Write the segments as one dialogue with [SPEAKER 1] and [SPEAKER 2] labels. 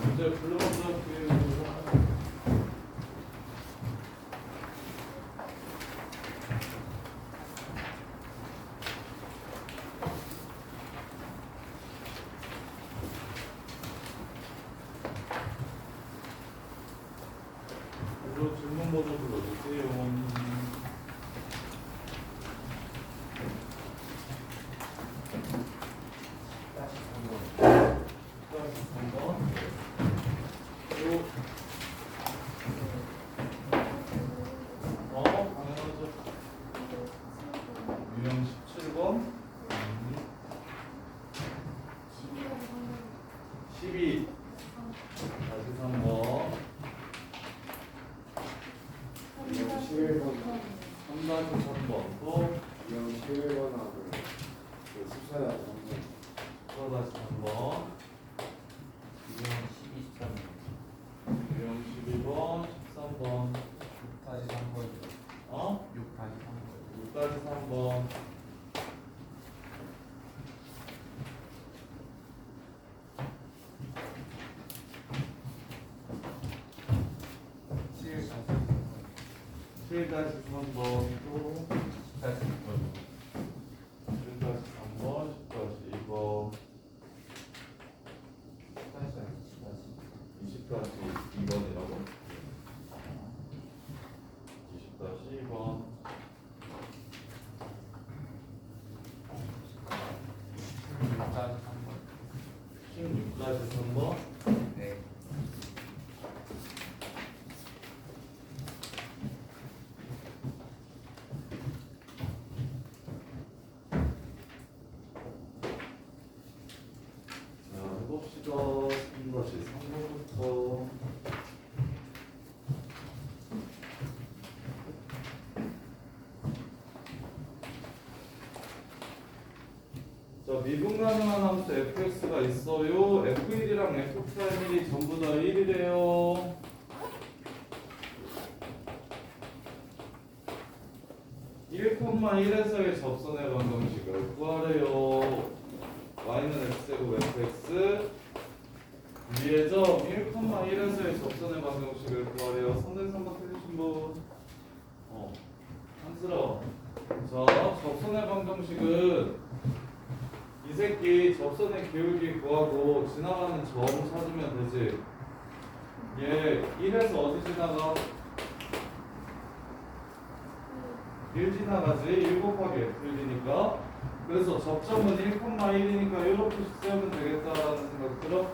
[SPEAKER 1] 문제 불러볼게요. 질문 번호 불러주세요. 유형 17번 12 다시 3번
[SPEAKER 2] 유형 11번
[SPEAKER 1] 3-3번 또
[SPEAKER 2] 유형 11번하고 그 14야 3번
[SPEAKER 1] 또 다시 3번
[SPEAKER 3] 유형 12, 13번
[SPEAKER 1] 유형 12번 13번
[SPEAKER 3] 6 다시 3번 6 다시 3번
[SPEAKER 1] 6-3번
[SPEAKER 3] 7 다시 3번
[SPEAKER 1] 7-3번 또
[SPEAKER 3] 10 다시 2번
[SPEAKER 1] 7-3번 10-2번 20-2번이라고 20-2번
[SPEAKER 3] 6 다시 3번
[SPEAKER 1] 16-3번
[SPEAKER 3] 네
[SPEAKER 1] 자, 해봅시다. 3-3번부터 자, 미분 가능한 함수 fx가 있어요. f1이랑 f'1이 전부 다 1이래요. (1, 1에서의 접선의 방정식을 구하래요. y는 x제곱 fx 위에 점 1, 1에서의 접선의 방정식을 구하래요. 3-3번 틀리신 분? 한스러워. 자, 접선의 방정식은 이 새끼 접선의 기울기 구하고 지나가는 점 찾으면 되지. 얘 1에서 어디 지나가? 1 지나가지. 1 곱하기 f1이니까. 그래서 접점은 1, 1이니까 이렇게 세우면 되겠다라는 생각 들어?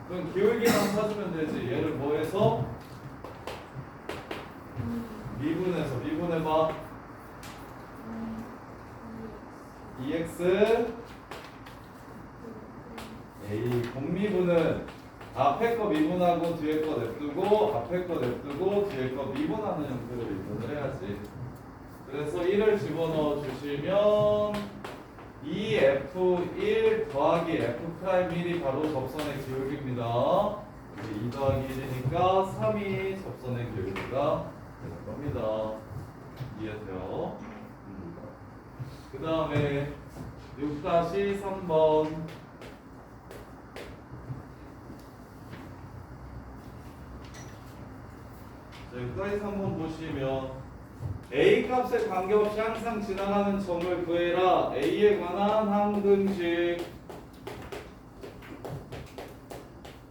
[SPEAKER 1] 그럼 기울기만 찾으면 되지. 얘를 뭐 해서? 미분해서 미분해봐. 2x A 공미분은 앞에 거 미분하고 뒤에 거 냅두고 앞에 거 냅두고 뒤에 거 미분하는 형태로 미분을 해야지. 그래서 1을 집어넣어 주시면 2f1 더하기 f'1이 바로 접선의 기울기입니다. 2 더하기 1이니까 3이 접선의 기울기가 되는 겁니다. 이해돼요? 그 다음에 6-3번 여기까지 3번 보시면 A 값에 관계없이 항상 지나가는 점을 구해라. A에 관한 항등식.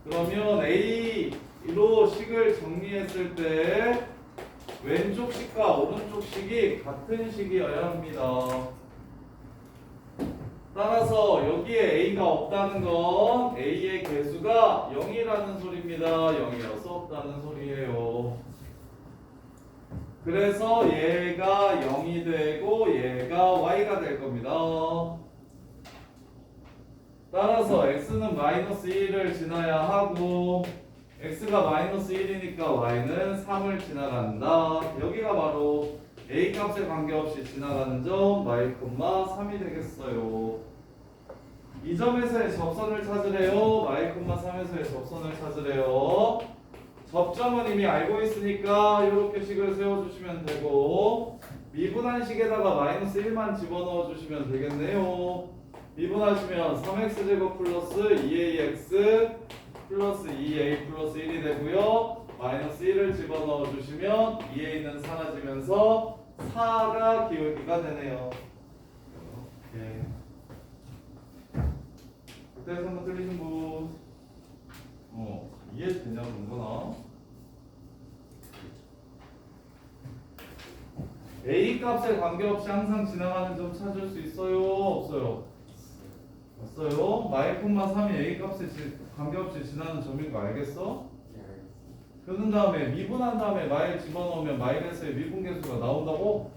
[SPEAKER 1] 그러면 A로 식을 정리했을 때 왼쪽 식과 오른쪽 식이 같은 식이어야 합니다. 따라서 여기에 A가 없다는 건 A의 개수가 0이라는 소리입니다. 0이어서 없다는 소리예요. 그래서 얘가 0이 되고 얘가 y가 될 겁니다. 따라서 x는 마이너스 1을 지나야 하고 x가 마이너스 1이니까 y는 3을 지나간다. 여기가 바로 a 값에 관계없이 지나가는 점 y, 3이 되겠어요. 이 점에서의 접선을 찾으래요. y, 3에서의 접선을 찾으래요. 접점은 이미 알고 있으니까 이렇게 식을 세워주시면 되고 미분한 식에다가 마이너스 1만 집어넣어 주시면 되겠네요. 미분하시면 3x제곱 플러스 2ax 플러스 2a 플러스 1이 되고요. 마이너스 1을 집어넣어 주시면 2a는 사라지면서 4가 기울기가 되네요. 이렇게. 그때에서 한번 틀리신 분? 이해되냐고 그거나? a 값에 관계없이 항상 지나가는 점 찾을 수 있어요? 없어요? 없어요. 마이너스 3이 a 값에 관계없이 지나는 점인 거 알겠어? 그런 다음에 미분한 다음에 마일 집어넣으면 마이너스의 미분계수가 나온다고?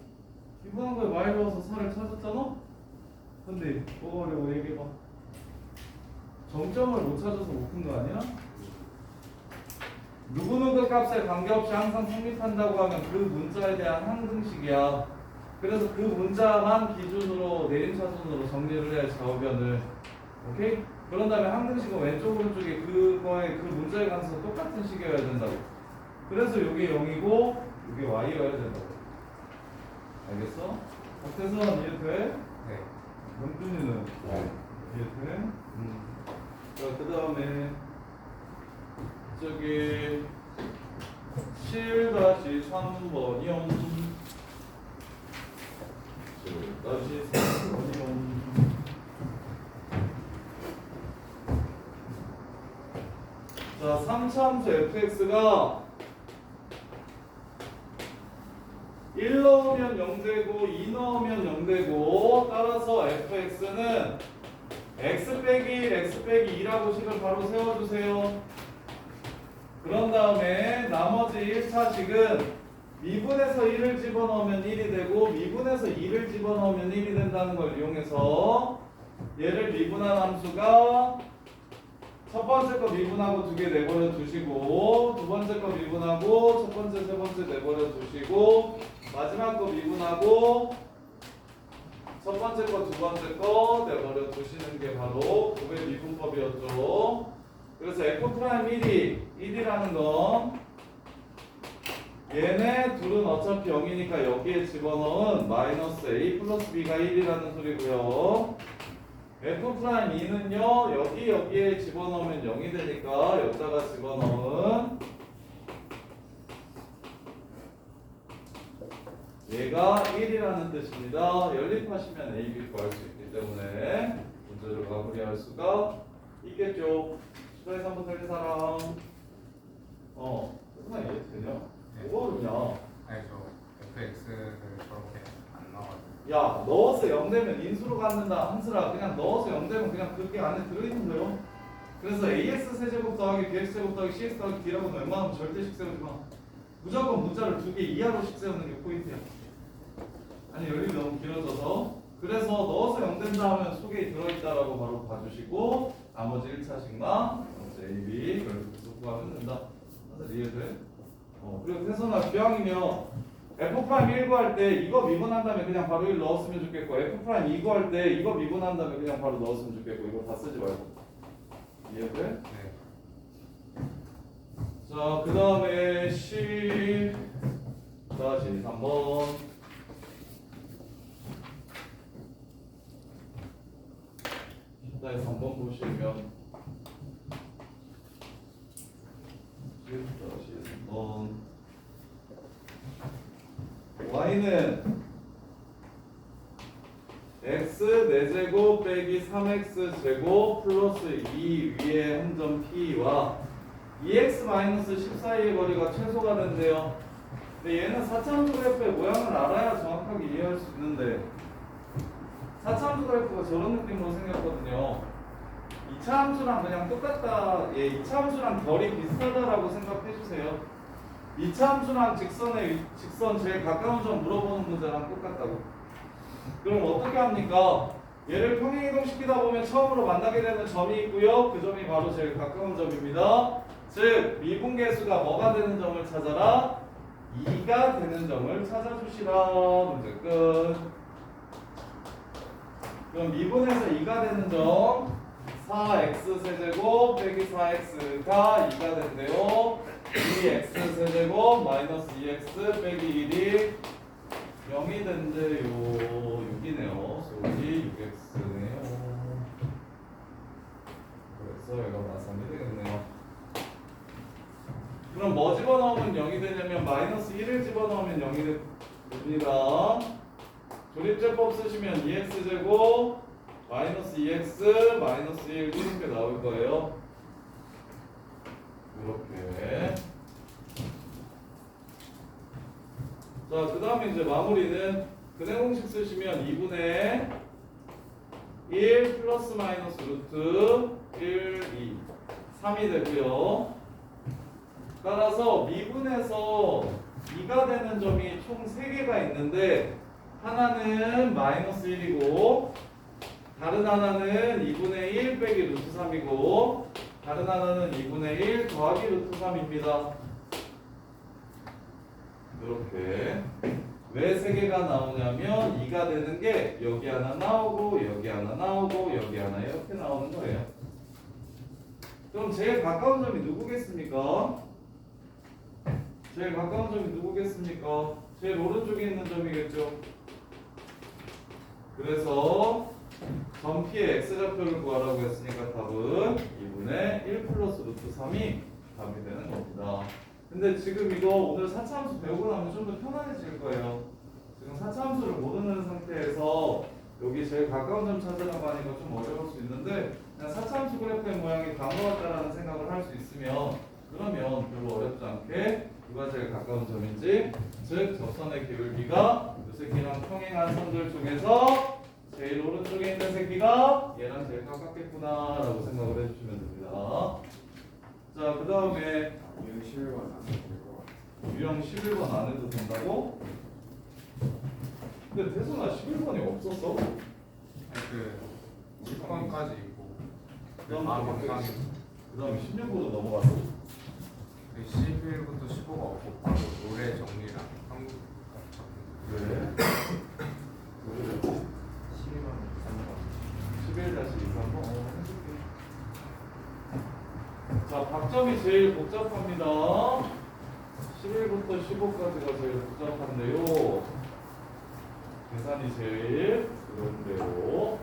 [SPEAKER 1] 미분한 거에 마일 넣어서 4를 찾았잖아? 근데 뭐가 어려워 얘기해봐. 정점을 못 찾아서 못 푼 거 아니야? 누구누구 값에 관계없이 항상 성립한다고 하면 그 문자에 대한 항등식이야. 그래서 그 문자만 기준으로 내림차순으로 정리를 해야 좌우변을. 오케이? 그런 다음에 항등식은 왼쪽 오른쪽에 그거에 그 문자에 관해서 똑같은 식이어야 된다고. 그래서 이게 0이고 이게 y여야 된다고. 알겠어? 박태선 이해돼?
[SPEAKER 3] 네.
[SPEAKER 1] 영준이는 이해돼? 자, 그 다음에 저기 7-3번이요. 7-3번이요. 자, 3차함수 fx가 1 넣으면 0 되고 2 넣으면 0 되고 따라서 fx는 x 빼기 1, x 빼기 2라고 식을 바로 세워주세요. 그런 다음에 나머지 1차식은 미분에서 1을 집어넣으면 1이 되고 미분에서 2를 집어넣으면 1이 된다는 걸 이용해서 얘를 미분한 함수가 첫 번째 거 미분하고 두 개 내버려 두시고 두 번째 거 미분하고 첫 번째 세 번째 내버려 두시고 마지막 거 미분하고 첫 번째 거 두 번째 거 내버려 두시는 게 바로 곱의 미분법이었죠. 그래서 f'1이 1이라는 건 얘네 둘은 어차피 0이니까 여기에 집어넣은 마이너스 a 플러스 b가 1이라는 소리고요. f'2는요 여기에 집어넣으면 0이 되니까 여기다가 집어넣은 얘가 1이라는 뜻입니다. 연립하시면 a, b 구할 수 있기 때문에 문제를 마무리할 수가 있겠죠. 수고해서 한번 틀린 사람. 무슨 말이 이해되냐? 뭐가 어렵냐?
[SPEAKER 3] 아니 저 fx를 저렇게 안 나와가지고.
[SPEAKER 1] 야, 넣어서 0 되면 인수로 갖는다. 한수라 그냥 넣어서 0 되면 그냥 그게 안에 들어있는 거요. 그래서 ax 세제곱 더하기 bx 제곱 더하기 cx 더하기 d라고는 웬만하면 절대식 세우지 마. 무조건 문자를 2개 이하로씩 세우는 게 포인트야. 아니 연립이 너무 길어져서. 그래서 넣어서 0 된다 하면 속에 들어있다라고 바로 봐주시고 나머지 1차식만 나머지 a, b 그래서 구하면 된다. 다들 이해돼? 그리고 태선아 기왕이면 f'1 구할 때 이거 미분한 다음에 그냥 바로 1 넣었으면 좋겠고 f'2 구할 때 이거 미분한 다음에 그냥 바로 넣었으면 좋겠고 이거 다 쓰지 말고. 이해돼?
[SPEAKER 3] 네.
[SPEAKER 1] 자, 그 다음에 10-3번. 다시 3번 보시면 10-3번 y는 x 4제곱 빼기 3x 제곱 플러스 2 위에 한 점 p와 2x-10 사이의 거리가 최소가 된대요. 근데 얘는 4차함수 그래프의 모양을 알아야 정확하게 이해할 수 있는데 4차함수 그래프가 저런 느낌으로 생겼거든요. 2차 함수랑 그냥 똑같다. 2차 함수랑 결이 비슷하다라고 생각해 주세요. 2차 함수랑 직선 제일 가까운 점 물어보는 문제랑 똑같다고. 그럼 어떻게 합니까? 얘를 평행이동시키다 보면 처음으로 만나게 되는 점이 있고요. 그 점이 바로 제일 가까운 점입니다. 즉 미분계수가 뭐가 되는 점을 찾아라? 2가 되는 점을 찾아주시라. 문제 끝. 그럼 미분에서 2가 되는 점 4x 세제곱 빼기 4x가 2가 된대요. 2x 세제곱 마이너스 2x 빼기 1이 0이 된대요. 6이네요. 소리 6x네요. 그래서 얘가 마삼이 되겠네요. 그럼 뭐 집어넣으면 0이 되냐면 마이너스 1을 집어넣으면 0이 됩니다. 조립제법 쓰시면 2x제곱 마이너스 2x 마이너스 1 이렇게 나올 거예요. 이렇게. 자, 그 다음에 이제 마무리는 근해 공식 쓰시면 2분의 1 플러스 마이너스 루트 1, 2, 3이 되고요. 따라서 미분에서 2가 되는 점이 총 3개가 있는데 하나는 마이너스 1이고 다른 하나는 2분의 1 빼기 루트 3이고 다른 하나는 2분의 1 더하기 루트 3입니다. 이렇게. 왜 3개가 나오냐면 2가 되는 게 여기 하나 나오고 여기 하나 나오고 여기 하나 이렇게 나오는 거예요. 그럼 제일 가까운 점이 누구겠습니까? 제일 가까운 점이 누구겠습니까? 제일 오른쪽에 있는 점이겠죠. 그래서 전피의 x좌표를 구하라고 했으니까 답은 2분의 1 플러스 루트 3이 답이 되는 겁니다. 근데 지금 이거 오늘 사차함수 배우고 나면 좀 더 편안해질 거예요. 지금 사차함수를 모르는 상태에서 여기 제일 가까운 점 찾으라고 하니까 좀 어려울 수 있는데 그냥 사차함수 그래프의 모양이 광과 같다라는 생각을 할 수 있으면 그러면 별로 어렵지 않게 누가 제일 가까운 점인지 즉 접선의 기울기가 이 새끼랑 평행한 선들 중에서 제일 오른쪽에 있는 새끼가 얘랑 제일 가깝겠구나 라고 생각을 해주시면 됩니다. 자, 그 다음에
[SPEAKER 2] 유형 11번 안 해도 될것 같아.
[SPEAKER 1] 유형 11번 안 해도 된다고? 근데 태순아 11번이 없었어?
[SPEAKER 3] 그 10번까지 있고 그
[SPEAKER 1] 그다음
[SPEAKER 3] 다음
[SPEAKER 1] 또
[SPEAKER 3] 영상에
[SPEAKER 1] 그 다음에 16으로 넘어갔어.
[SPEAKER 3] 그 11부터 15가 없고 바로 노래 정리랑 한국
[SPEAKER 1] 그래? 11-23번 해줄게. 자, 박점이 제일 복잡합니다. 11부터 15까지가 제일 복잡한데요. 계산이 제일 어려운데요.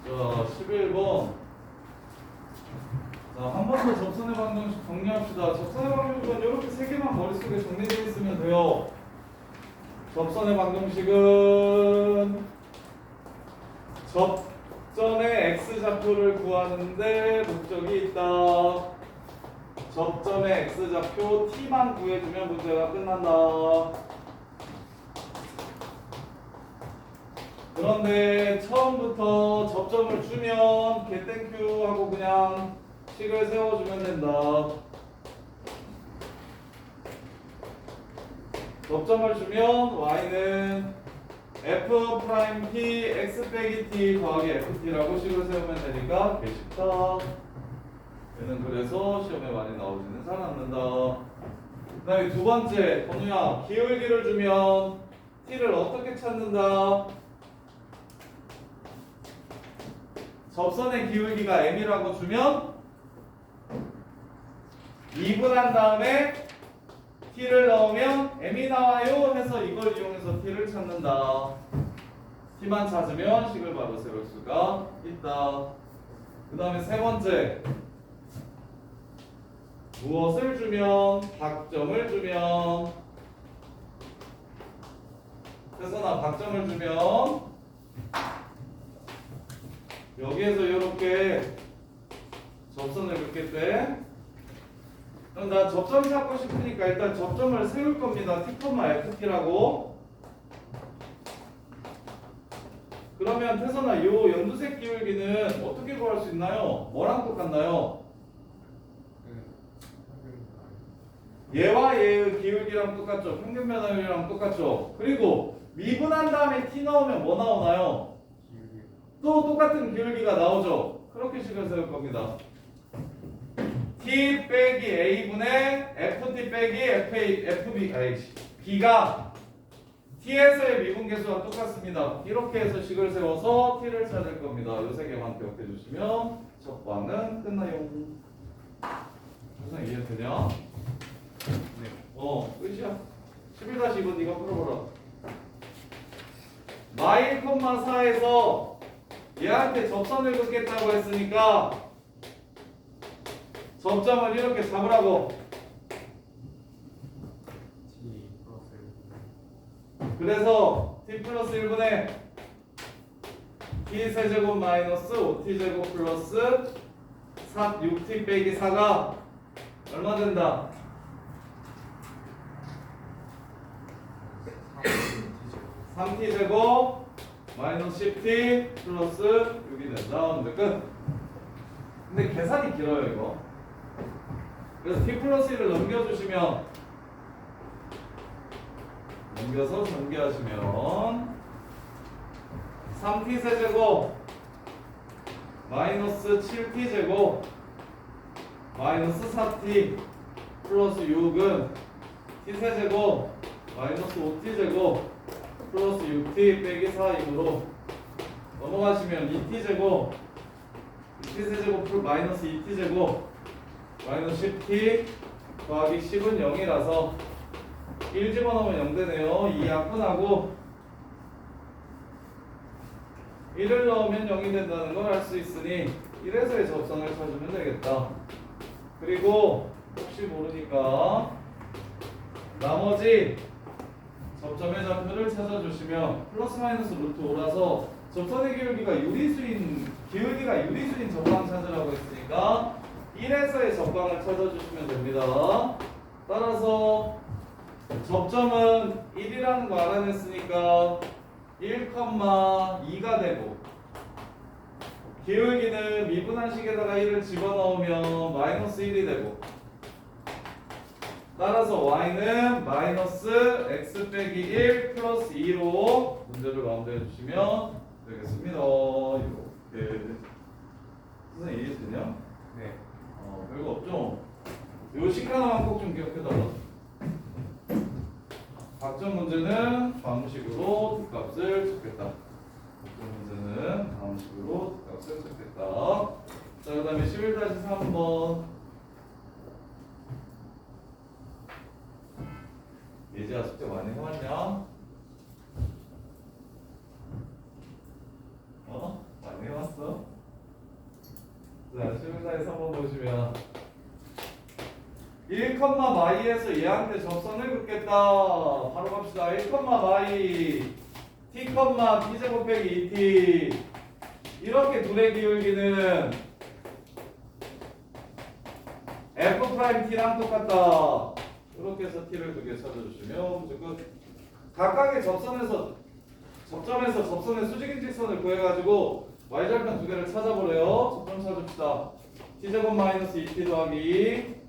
[SPEAKER 1] 자, 11번. 자, 한 번 더 접선의 방정식 정리합시다. 접선의 방정식은 이렇게 세 개만 머릿속에 정리되어 있으면 돼요. 접선의 방정식은 접점의 x좌표를 구하는데 목적이 있다. 접점의 x좌표 t만 구해주면 문제가 끝난다. 그런데 처음부터 접점을 주면 개땡큐 하고 그냥 식을 세워주면 된다. 접점을 주면 y는 f 프라임 t x 빼기 t 더하기 ft라고 식을 세우면 되니까 개 쉽다. 얘는 그래서 시험에 많이 나오지는 잘 않는다. 그 다음에 두 번째, 건우야, 기울기를 주면 t를 어떻게 찾는다? 접선의 기울기가 m이라고 주면 2분한 다음에 t를 넣으면 m이 나와요 해서 이걸 이용해서 t를 찾는다. t만 찾으면 식을 바로 세울 수가 있다. 그 다음에 세 번째, 무엇을 주면? 박점을 주면. 그래서 박점을 주면 여기에서 이렇게 접선을 긋겠대. 그럼 나 접점 찾고 싶으니까 일단 접점을 세울 겁니다. t, ft라고. 그러면 태선아, 요 연두색 기울기는 어떻게 구할 수 있나요? 뭐랑 똑같나요? 얘와 얘의 기울기랑 똑같죠. 평균 변화율이랑 똑같죠. 그리고 미분한 다음에 t 넣으면 뭐 나오나요? 또 똑같은 기울기가 나오죠. 그렇게 식을 세울 겁니다. t 빼기 a분의 ft 빼기 b가 t에서의 미분 계수와 똑같습니다. 이렇게 해서 식을 세워서 t를 찾을 겁니다. 요 세 개만 기억해 주시면 첫 방은 끝나요. 무슨 이해되냐?
[SPEAKER 3] 네.
[SPEAKER 1] 끝이야. 11-2번 네가 풀어보라. 마일, 4에서 얘한테 접선을 긋겠다고 했으니까 접점을 이렇게 잡으라고. 그래서 t 플러스 1분의 t 세제곱 마이너스 5t 제곱 플러스 6t 빼기 4가 얼마 된다? 3t 제곱 마이너스 10t 플러스 6이 된다. 문제 끝. 근데 계산이 길어요 이거. 그래서 t 플러스 1을 넘겨주시면 넘겨서 전개하시면 3t 세제곱 마이너스 7t 제곱 마이너스 4t 플러스 6은 t 세제곱 마이너스 5t 제곱 플러스 6t 빼기 4이므로 넘어가시면 2t 제곱 2t 세제곱 플 마이너스 2t 제곱 마이너스 10t 더하기 10은 0이라서 1 집어넣으면 0 되네요. 2 약분하고 1을 넣으면 0이 된다는 걸 알 수 있으니 1에서의 접선을 찾으면 되겠다. 그리고 혹시 모르니까 나머지 접점의 좌표를 찾아주시면 플러스 마이너스 루트 5라서 접선의 기울기가 유리수인 접광 찾으라고 했으니까 1에서의 접광을 찾아주시면 됩니다. 따라서 접점은 1이라는 거 알아냈으니까 1,2가 되고 기울기는 미분한식에다가 1을 집어넣으면 마이너스 1이 되고 따라서 y는 마이너스 x 빼기 1 플러스 2로 문제를 마무리해 주시면 되겠습니다. 이렇게 선생님 이해되냐?
[SPEAKER 3] 네.
[SPEAKER 1] 별거 없죠? 요 식 하나만 꼭 좀 기억해달라. 박점 문제는 방식으로 값을 찾겠다. 박점 문제는 방식으로 값을 찾겠다. 자, 그 다음에 11-3번. 예지야 숙제 많이 해왔냐? 많이 해왔어? 자, 11-3번 보시면 1,마이에서 얘한테 접선을 긋겠다. 바로 갑시다. 1,마이 t, t 제곱 빼기 2t 이렇게 둘의 기울기는 f't랑 똑같다. 이렇게 해서 t를 2개 찾아주시면 문제 끝. 각각의 접점에서 접선의 수직인 직선을 구해가지고 y절편 2개를 찾아보래요. 접점 찾읍시다. t 제곱 마이너스 2t 더하기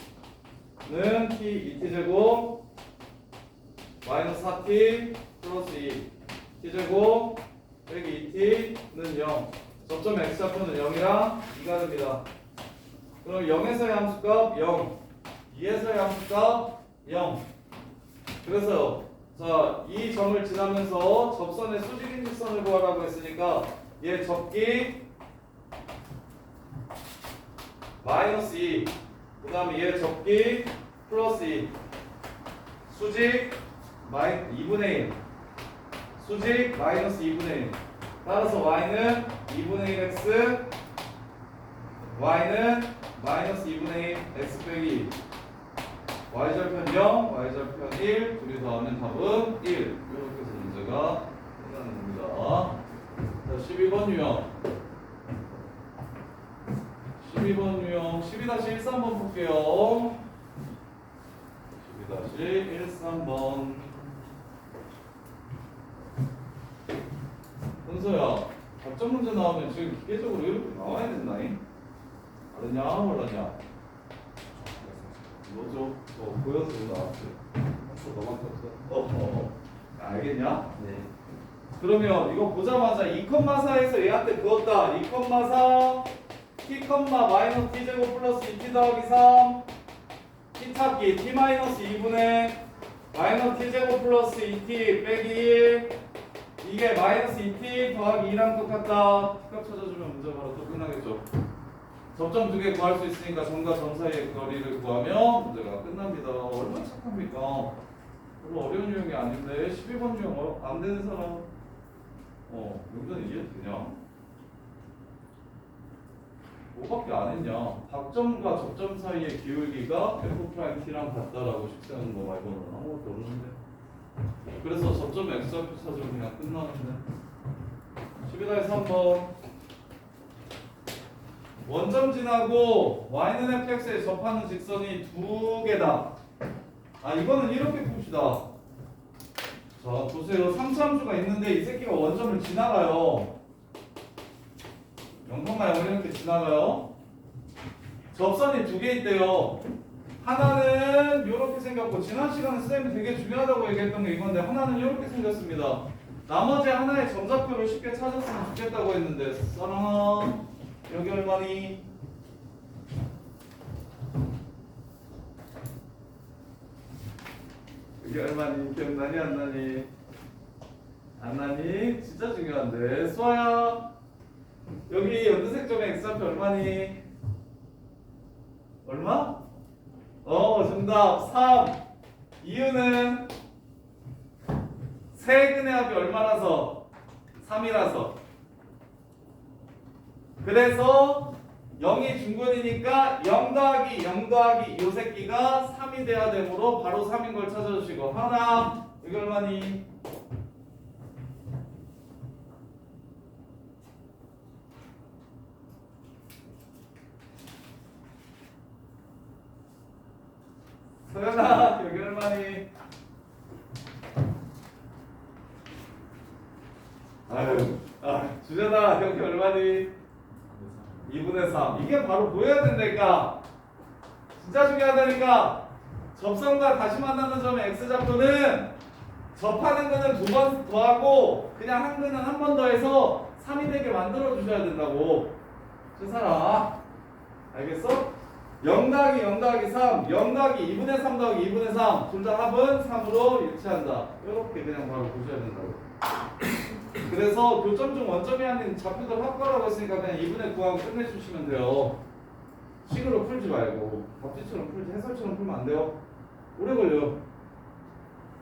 [SPEAKER 1] 는 t 2t 제곱 마이너스 4t 플러스 2 t 제곱 빼기 2t는 0. 접점 x좌표는 0이랑 2가 됩니다. 그럼 0에서의 함수값 0, 2에서의 함수값 0. 그래서 자, 이 점을 지나면서 접선의 수직인 직선을 구하라고 했으니까 얘 접기 마이너스 2, 그 다음에 얘 접기 플러스 2, 수직 2분의 1, 수직 마이너스 2분의 1. 따라서 y는 2분의 1x, y는 마이너스 2분의 1 x 빼기 y절편 0, y절편 1 둘이 더하면 답은 1. 이렇게 해서 문제가 끝나는 겁니다. 자, 12번 유형. 12번 유형 12-13번 볼게요. 12-13번. 은서야, 답점 문제 나오면 지금 기계적으로 이렇게 나와야 된다잉. 알았냐? 몰랐냐? 너죠? 보여서 나왔어. 너밖에 없어. 알겠냐?
[SPEAKER 2] 네.
[SPEAKER 1] 그러면 이거 보자마자 2,4에서 얘한테 그었다. 2,4 t, 마이너스 t 제곱 플러스 2t 더하기 3 t 찾기 t 마이너스 2분의 마이너스 t 제곱 플러스 2t 빼기 1 이게 마이너스 2t 더하기 2랑 똑같다. t값 찾아주면 문제 바로 또 끝나겠죠. 접점 2개 구할 수 있으니까 점과 점 사이의 거리를 구하면 문제가 끝납니다. 얼마나 착합니까? 별로 어려운 유형이 아닌데 12번 유형 안 되는 사람 용전 이해되냐? 뭐밖에 안 했냐? 박점과 접점 사이의 기울기가 f't랑 같다라고 식세하는 거 말고는 아무것도 없는데 그래서 접점 x좌표 찾으면 그냥 끝나는데. 11-3번 원점 지나고 y는 fx에 접하는 직선이 두 개다. 아 이거는 이렇게 풉시다. 자 보세요. 3차함수가 있는데 이 새끼가 원점을 지나가요. 0,0 이렇게 지나가요. 접선이 두 개 있대요. 하나는 이렇게 생겼고 지난 시간에 쌤이 되게 중요하다고 얘기했던 게 이건데 하나는 이렇게 생겼습니다. 나머지 하나의 점좌표를 쉽게 찾았으면 좋겠다고 했는데 사랑아 여기 얼마니? 여기 얼마니? 기억나니 안 나니? 안 나니? 진짜 중요한데 수아야 여기 연두색 점의 x좌표 얼마니? 얼마? 정답 3. 이유는 세근의 합이 얼마라서? 3이라서. 그래서 0이 중근이니까 0 더하기 0 더하기 요 새끼가 3이 돼야 되므로 바로 3인 걸 찾아주시고 하나 여기 얼마니? 소연아 여기 얼마니? 아유 주전아 여기 얼마니? 2분의 3 이게 바로 보여야 된다니까. 진짜 중요하다니까. 접선과 다시 만나는 점의 x좌표는 접하는 거는 두 번 더하고 그냥 한 근은 한 번 더해서 3이 되게 만들어 주셔야 된다고. 주사라 알겠어? 0 더하기 0 더하기 3 0 더하기 2분의 3 더하기 2분의 3 둘 다 합은 3으로 일치한다. 이렇게 그냥 바로 보셔야 된다고. 그래서 교점 중 원점이 아닌 좌표들 합과라고 했으니까 그냥 2분의 9하고 끝내주시면 돼요. 식으로 풀지 말고 답지처럼 풀지 해설처럼 풀면 안 돼요. 오래 걸려요.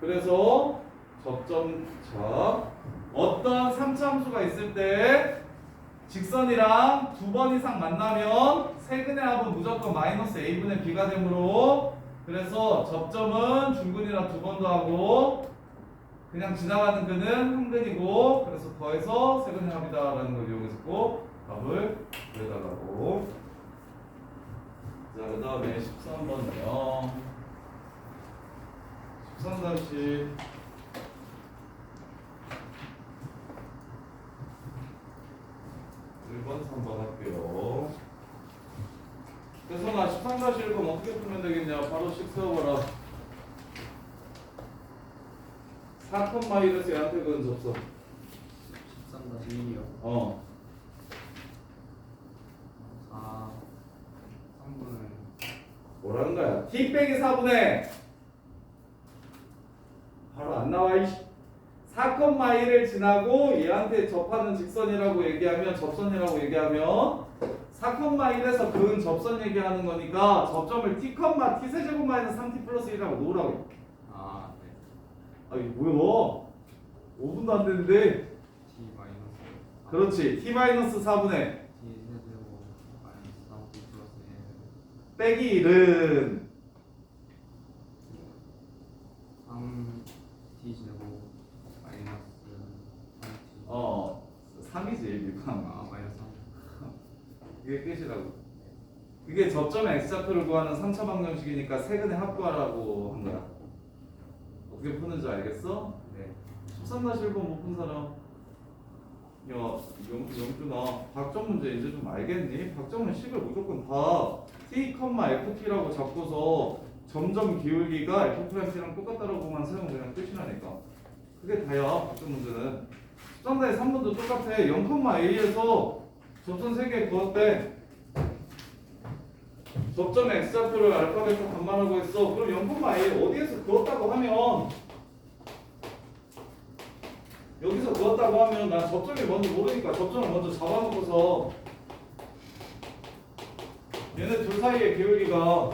[SPEAKER 1] 그래서 접점 자 어떤 3차 함수가 있을 때 직선이랑 두 번 이상 만나면 세근의 합은 무조건 마이너스 a분의 b가 되므로 그래서 접점은 중근이라 두 번 더하고 그냥 지나가는 근은 한 근이고 그래서 더해서 세근의 합이다 라는 걸 이용했고 답을 구해달라고. 자 그 다음에 13번이요 13-1번 3번 할게요. 그래서 나 13-1번 어떻게 풀면 되겠냐. 바로 식 세워봐라. 4컷 마이너스 얘한테 그은 접선
[SPEAKER 2] 13-1이요. 4 3분은
[SPEAKER 1] 뭐라는 거야? t 빼기 4분의 바로 안 나와 이씨. 4컷 마이를 지나고 얘한테 접하는 직선이라고 얘기하면 접선이라고 얘기하면 4컷 마일에서 그은 접선 얘기하는 거니까 접점을 t컷마 t세제곱 마이너스 3t 플러스 1이라고 놓으라고.
[SPEAKER 2] 아, 네.
[SPEAKER 1] 아 이게 뭐야? 5분도 안 됐는데.
[SPEAKER 2] T 마이너스
[SPEAKER 1] 그렇지. t 마이너스 4분의
[SPEAKER 2] T 세제곱 마이너스 3T 플러스 1
[SPEAKER 1] 빼기 1은
[SPEAKER 2] 3T 제곱 마이너스 3T
[SPEAKER 1] 3이지 일반.
[SPEAKER 2] 아, 마이너스 3
[SPEAKER 1] 이게 끝이라고. 이게 접점의 x좌표를 구하는 3차 방정식이니까 세근의 합구하라고 한 거야. 어떻게 푸는지 알겠어?
[SPEAKER 2] 네.
[SPEAKER 1] 13-1번 못 푼 사람. 야, 영준아, 박정 문제 이제 좀 알겠니? 박정은 식을 무조건 다 t, ft라고 잡고서 점점 기울기가 f't랑 똑같다라고만 세우면 그냥 끝이라니까. 그게 다야, 박정 문제는. 13-3번도 똑같아. 0,a에서 접선 3개 그었대. 접점의 x좌표를 알파벳으로 반반하고 있어. 그럼 0,a 어디에서 그었다고 하면 여기서 그었다고 하면 난 접점이 뭔지 모르니까 접점을 먼저 잡아놓고서 얘네 둘 사이의 기울기가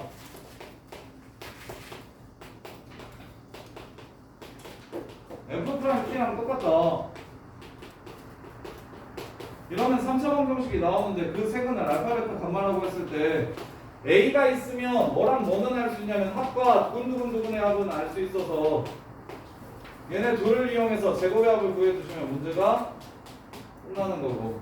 [SPEAKER 1] f''t랑 똑같다. 이러면 3차 방정식이 나오는데 그 세근을 알파벳과 반반하고 했을 때 a가 있으면 뭐랑 뭐는 알 수 있냐면 합과 두근두근두근의 합은 알 수 있어서 얘네 둘을 이용해서 제곱의 합을 구해주시면 문제가 끝나는 거고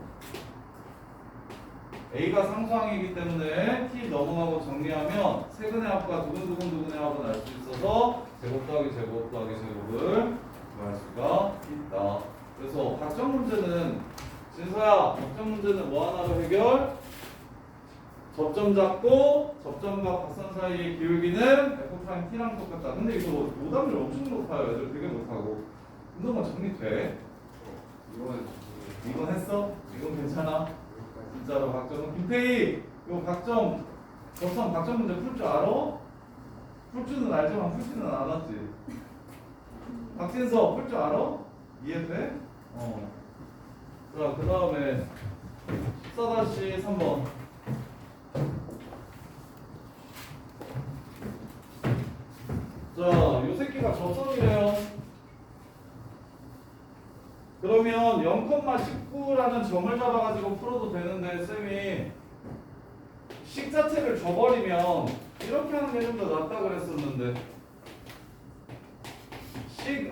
[SPEAKER 1] A가 상수항이기 때문에 T 넘어가고 정리하면 세근의 합과 두근두근의 합은 알 수 있어서 제곱 더하기 제곱 더하기 제곱을 구할 수가 있다. 그래서 각정 문제는 진서야 각정 문제는 뭐 하나로 해결? 접점 잡고 접점과 각선 사이의 기울기는 F'T랑 똑같다. 근데 이거 오답률 엄청 높아요. 애들 되게 못하고. 운동만 정리돼. 이건 했어? 이건 괜찮아? 진짜로 각정은 김태희 이거 각정 접선 각정 문제 풀 줄 알아? 풀 줄은 알지만 풀지는 않았지. 박진서 풀 줄 알아? 이해돼? 자, 그 다음에 14-3번. 자, 요 새끼가 접선이래요. 그러면 0,19라는 점을 잡아가지고 풀어도 되는데 쌤이 식 자체를 줘버리면 이렇게 하는 게 좀 더 낫다 그랬었는데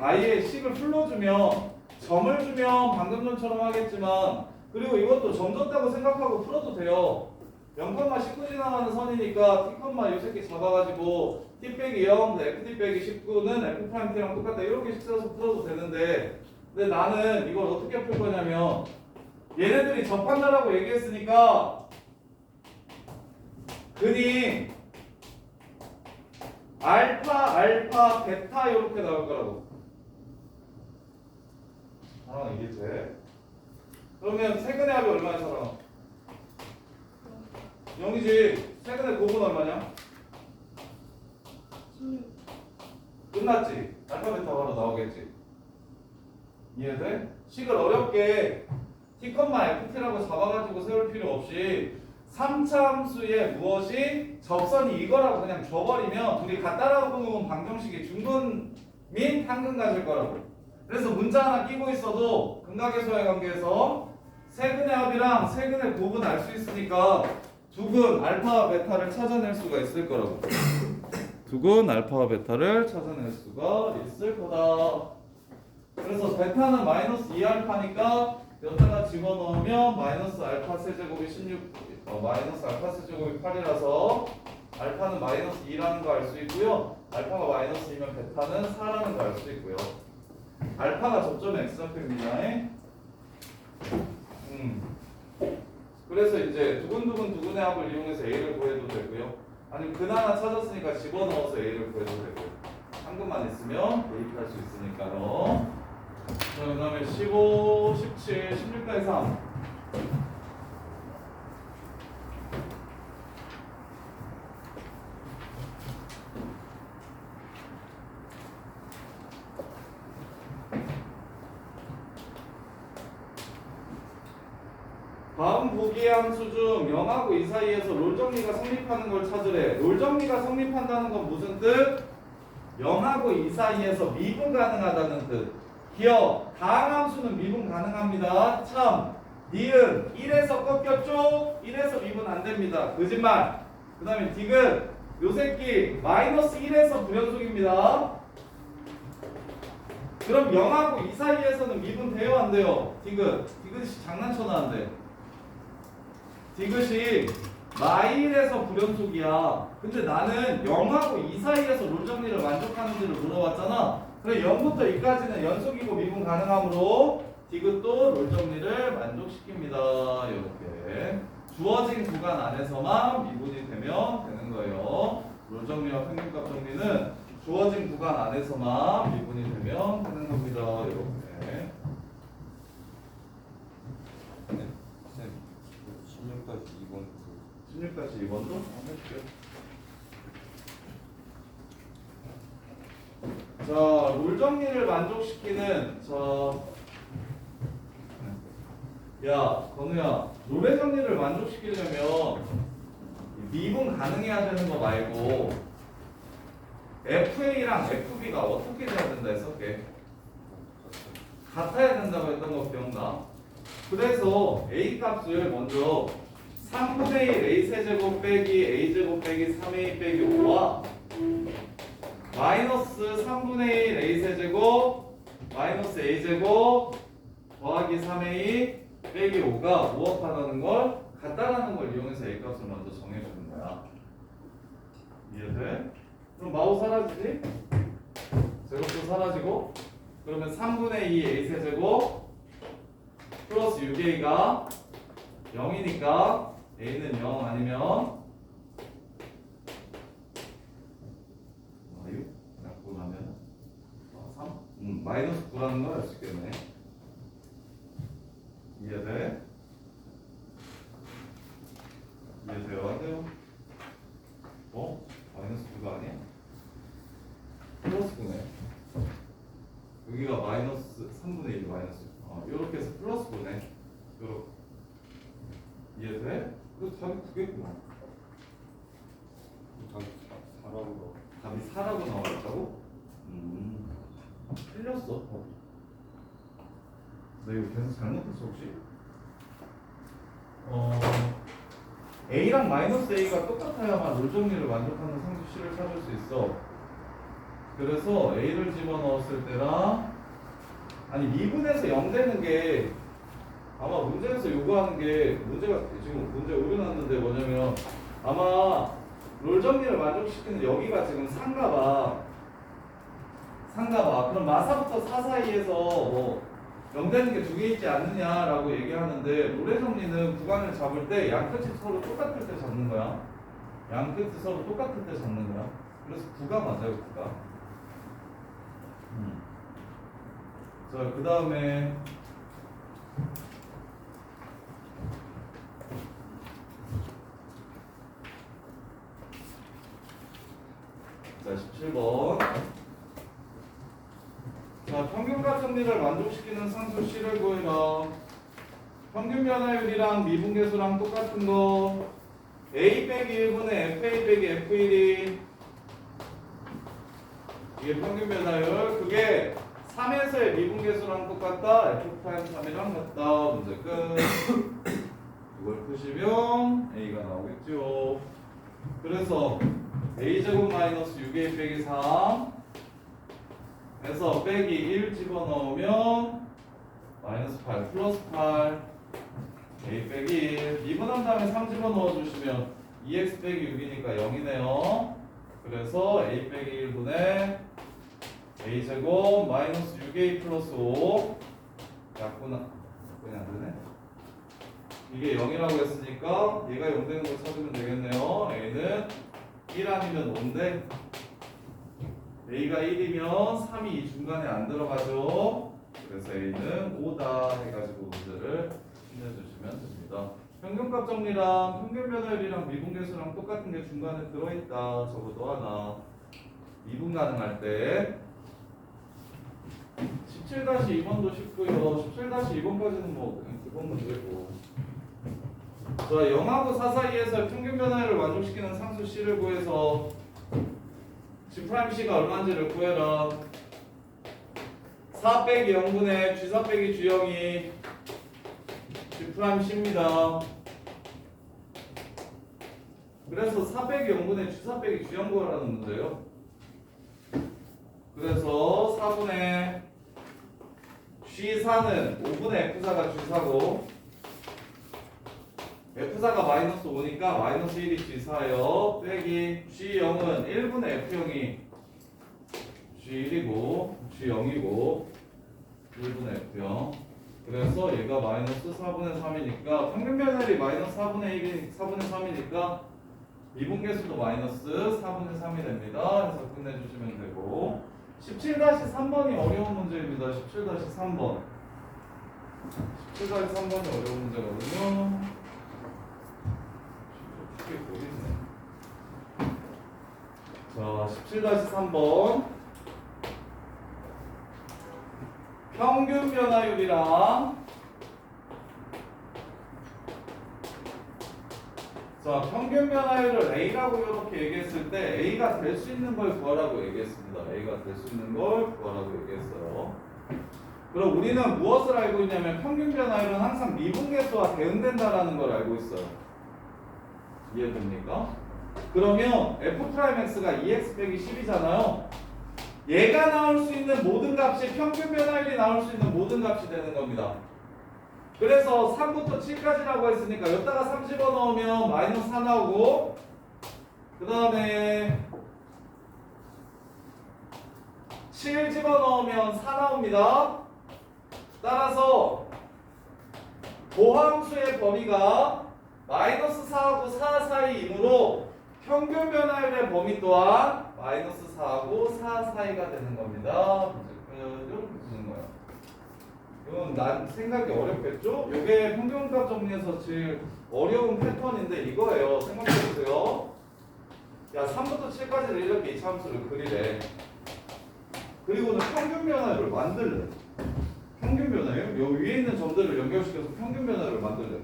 [SPEAKER 1] 아예 식을 풀어주면 점을 주면 방금 전처럼 하겠지만 그리고 이것도 점 줬다고 생각하고 풀어도 돼요. 0,19 지나가는 선이니까 T, 요 새끼 잡아가지고 T 빼기 0, FT 빼기 19는 F'T랑 똑같다 이렇게 식 써서 풀어도 되는데 근데 나는 이걸 어떻게 풀 거냐면 얘네들이 접한다라고 얘기했으니까 근이 알파, 베타 이렇게 나올 거라고. 이게 돼? 그러면 세근의 합이 얼마야 사람? 0이지. 세근의 곱은 얼마냐?
[SPEAKER 4] 16.
[SPEAKER 1] 끝났지? 알파, 베타 바로 나오겠지? 이해돼? 식을 어렵게 T, FT라고 잡아가지고 세울 필요 없이 3차 함수에 무엇이 접선이 이거라고 그냥 줘버리면 둘이 같다라고 보면 방정식이 중근 및 한근 가질 거라고. 그래서 문자 하나 끼고 있어도 근각의 관계에서 세근의 합이랑 세근의 곱은 알 수 있으니까 두근 알파와 베타를 찾아낼 수가 있을 거라고. 두근 알파와 베타를 찾아낼 수가 있을 거다. 그래서 베타는 마이너스 2알파니까 여기다가 집어넣으면 마이너스 알파 세제곱이 16, 마이너스 알파 세제곱이 8이라서 알파는 마이너스 2라는 거 알 수 있고요. 알파가 마이너스 2면 베타는 4라는 거 알 수 있고요. 알파가 접점의 x좌표입니다. 그래서 이제 두근의 합을 이용해서 a를 구해도 되고요. 아니면 근 하나 찾았으니까 집어넣어서 a를 구해도 되고요. 한근만 있으면 대입할 수 있으니까요. 자, 그 다음에 15, 17, 16까지 3. 다음 보기의 함수 중 0하고 2 사이에서 롤 정리가 성립하는 걸 찾으래. 롤 정리가 성립한다는 건 무슨 뜻? 0하고 2 사이에서 미분 가능하다는 뜻. 기억, 다항 함수는 미분 가능합니다. 참, 니은 1에서 꺾였죠? 1에서 미분 안 됩니다. 거짓말. 그 다음에 디귿, 요 새끼 마이너스 1에서 불연속입니다. 그럼 0하고 2 사이에서는 미분 돼요 안 돼요? 디귿이 장난쳐나 안 돼. 디귿이 마일에서 불연속이야. 근데 나는 0하고 2 사이에서 롤 정리를 만족하는지를 물어봤잖아. 그래 0부터 2까지는 연속이고 미분 가능하므로 디귿도 롤 정리를 만족시킵니다. 이렇게 주어진 구간 안에서만 미분이 되면 되는 거예요. 롤 정리와 평균값 정리는 주어진 구간 안에서만 미분이 되면 되는 겁니다. 이렇게.
[SPEAKER 3] 16까지 2번
[SPEAKER 1] 16까지 2번도 한번 해줄게요. 자, 롤 정리를 만족시키는 야, 건우야, 롤의 정리를 만족시키려면 미분 가능해야 되는 거 말고 FA랑 FB가 어떻게 돼야 된다 했었게? 같아야 된다고 했던 거 기억나? 그래서 A 값을 먼저 3분의 1 A 세제곱 빼기 A 제곱 빼기 3A 빼기 5와 마이너스 3분의 1 A 세제곱 마이너스 a제곱 더하기 3a 빼기 5가 무엇하다는 걸 같다라는 걸 이용해서 a 값을 먼저 정해주는 거야. 이해돼? 그럼 마오 사라지지? 제곱도 사라지고 그러면 3분의 2 a 세제곱 플러스 6a가 0이니까 a는 0 아니면 6? 약분 하면 3? 마이너스 9라는 걸 알 수 있겠네. 이해돼? 이해돼요? 안 돼요? 마이너스 9가 아니야? 플러스 9네. 여기가 마이너스 3분의 1 마이너스. 요렇게 해서 플러스 9네. 요렇게. 이해돼? 그래서 답이 9겠구나. 답이 4라고 나와있다고? 틀렸어. 나 이거 계속 잘못했어 혹시? A랑 마이너스 A가 똑같아야만 롤 정리를 만족하는 상수 C를 찾을 수 있어. 그래서 A를 집어넣었을 때랑 아니 미분에서 0 되는 게 아마 문제에서 요구하는 게 문제가 지금 문제 오류났는데 뭐냐면 아마 롤 정리를 만족시키는 여기가 지금 3가봐. 그럼 마사부터 4 사이에서 뭐 0 되는 게 두 개 있지 않느냐라고 얘기하는데 롤의 정리는 구간을 잡을 때 양 끝이 서로 똑같을 때 잡는 거야. 양 끝이 서로 똑같을 때 잡는 거야. 그래서 9가 맞아요, 9가. 자, 그 다음에 자, 17번. 자, 평균값 정리를 만족시키는 상수 C를 구해라. 평균 변화율이랑 미분계수랑 똑같은 거 A 빼기 1분의 FA 빼기 F1이 이게 평균 변화율. 그게 3에서의 미분계수랑 똑같다. F'3이랑 같다. 문제 끝. 이걸 푸시면 A가 나오겠죠. 그래서 A제곱 마이너스 6A 빼기 3 에서 빼기 1 집어넣으면 마이너스 8 플러스 8 A 빼기 1 미분한 다음에 3 집어넣어주시면 2x 빼기 6이니까 0이네요. 그래서 A 빼기 1분의 A제곱 마이너스 6A 플러스 5 약분은 안되네. 이게 0이라고 했으니까 얘가 0 되는 거 찾으면 되겠네요. A는 1 아니면 5인데 A가 1이면 3이 이 중간에 안 들어가죠. 그래서 A는 5다 해가지고 문제를 힘내주시면 됩니다. 평균값 정리랑 평균 변화율이랑 미분계수랑 똑같은 게 중간에 들어있다. 적어도 하나. 미분 가능할 때 17-2번도 쉽고요. 17-2번까지는 뭐 그냥 기본 문제고. 자, 0하고 4 사이에서 평균 변화율을 만족시키는 상수 C를 구해서 G'C가 얼마인지를 구해라. 4 빼기 0분의 G4 빼기 G0이 G'C입니다. 그래서 4 빼기 0분의 G4 빼기 G0 구하라는 문제예요. 그래서 4분의 G4는 5분의 F4가 G4고 F4가 마이너스 5니까 마이너스 1이 G4예요. 빼기 G0은 1분의 F0이 G1이고 G0이고 1분의 F0. 그래서 얘가 마이너스 4분의 3이니까 평균 변화율이 마이너스 4분의 3이니까 미분계수도 마이너스 4분의 3이 됩니다. 해서 끝내주시면 되고 17-3번이 어려운 문제입니다. 17-3번 17-3번이 어려운 문제거든요. 쉽게 보이네. 자, 17-3번 평균 변화율이랑 자, 평균 변화율을 A라고 이렇게 얘기했을 때 A가 될 수 있는 걸 구하라고 얘기했습니다. A가 될 수 있는 걸 구하라고 얘기했어요. 그럼 우리는 무엇을 알고 있냐면 평균 변화율은 항상 미분계수와 대응된다라는 걸 알고 있어요. 이해됩니까? 그러면 F'X가 2x 빼기 10이잖아요. 얘가 나올 수 있는 모든 값이 평균 변화율이 나올 수 있는 모든 값이 되는 겁니다. 그래서 3부터 7까지라고 했으니까 여기다가 3 집어넣으면 마이너스 4 나오고 그 다음에 7 집어넣으면 4 나옵니다. 따라서 도함수의 범위가 마이너스 4하고 4 사이이므로 평균 변화율의 범위 또한 마이너스 4하고 4 사이가 되는 겁니다. 이렇게 푸는 거예요. 이건 난 생각이 어렵겠죠? 이게 평균값 정리에서 제일 어려운 패턴인데 이거예요. 생각해보세요. 야 3부터 7까지를 이렇게 이차함수를 그리래. 그리고는 평균 변화율을 만들래. 평균 변화율? 요 위에 있는 점들을 연결시켜서 평균 변화율을 만들래.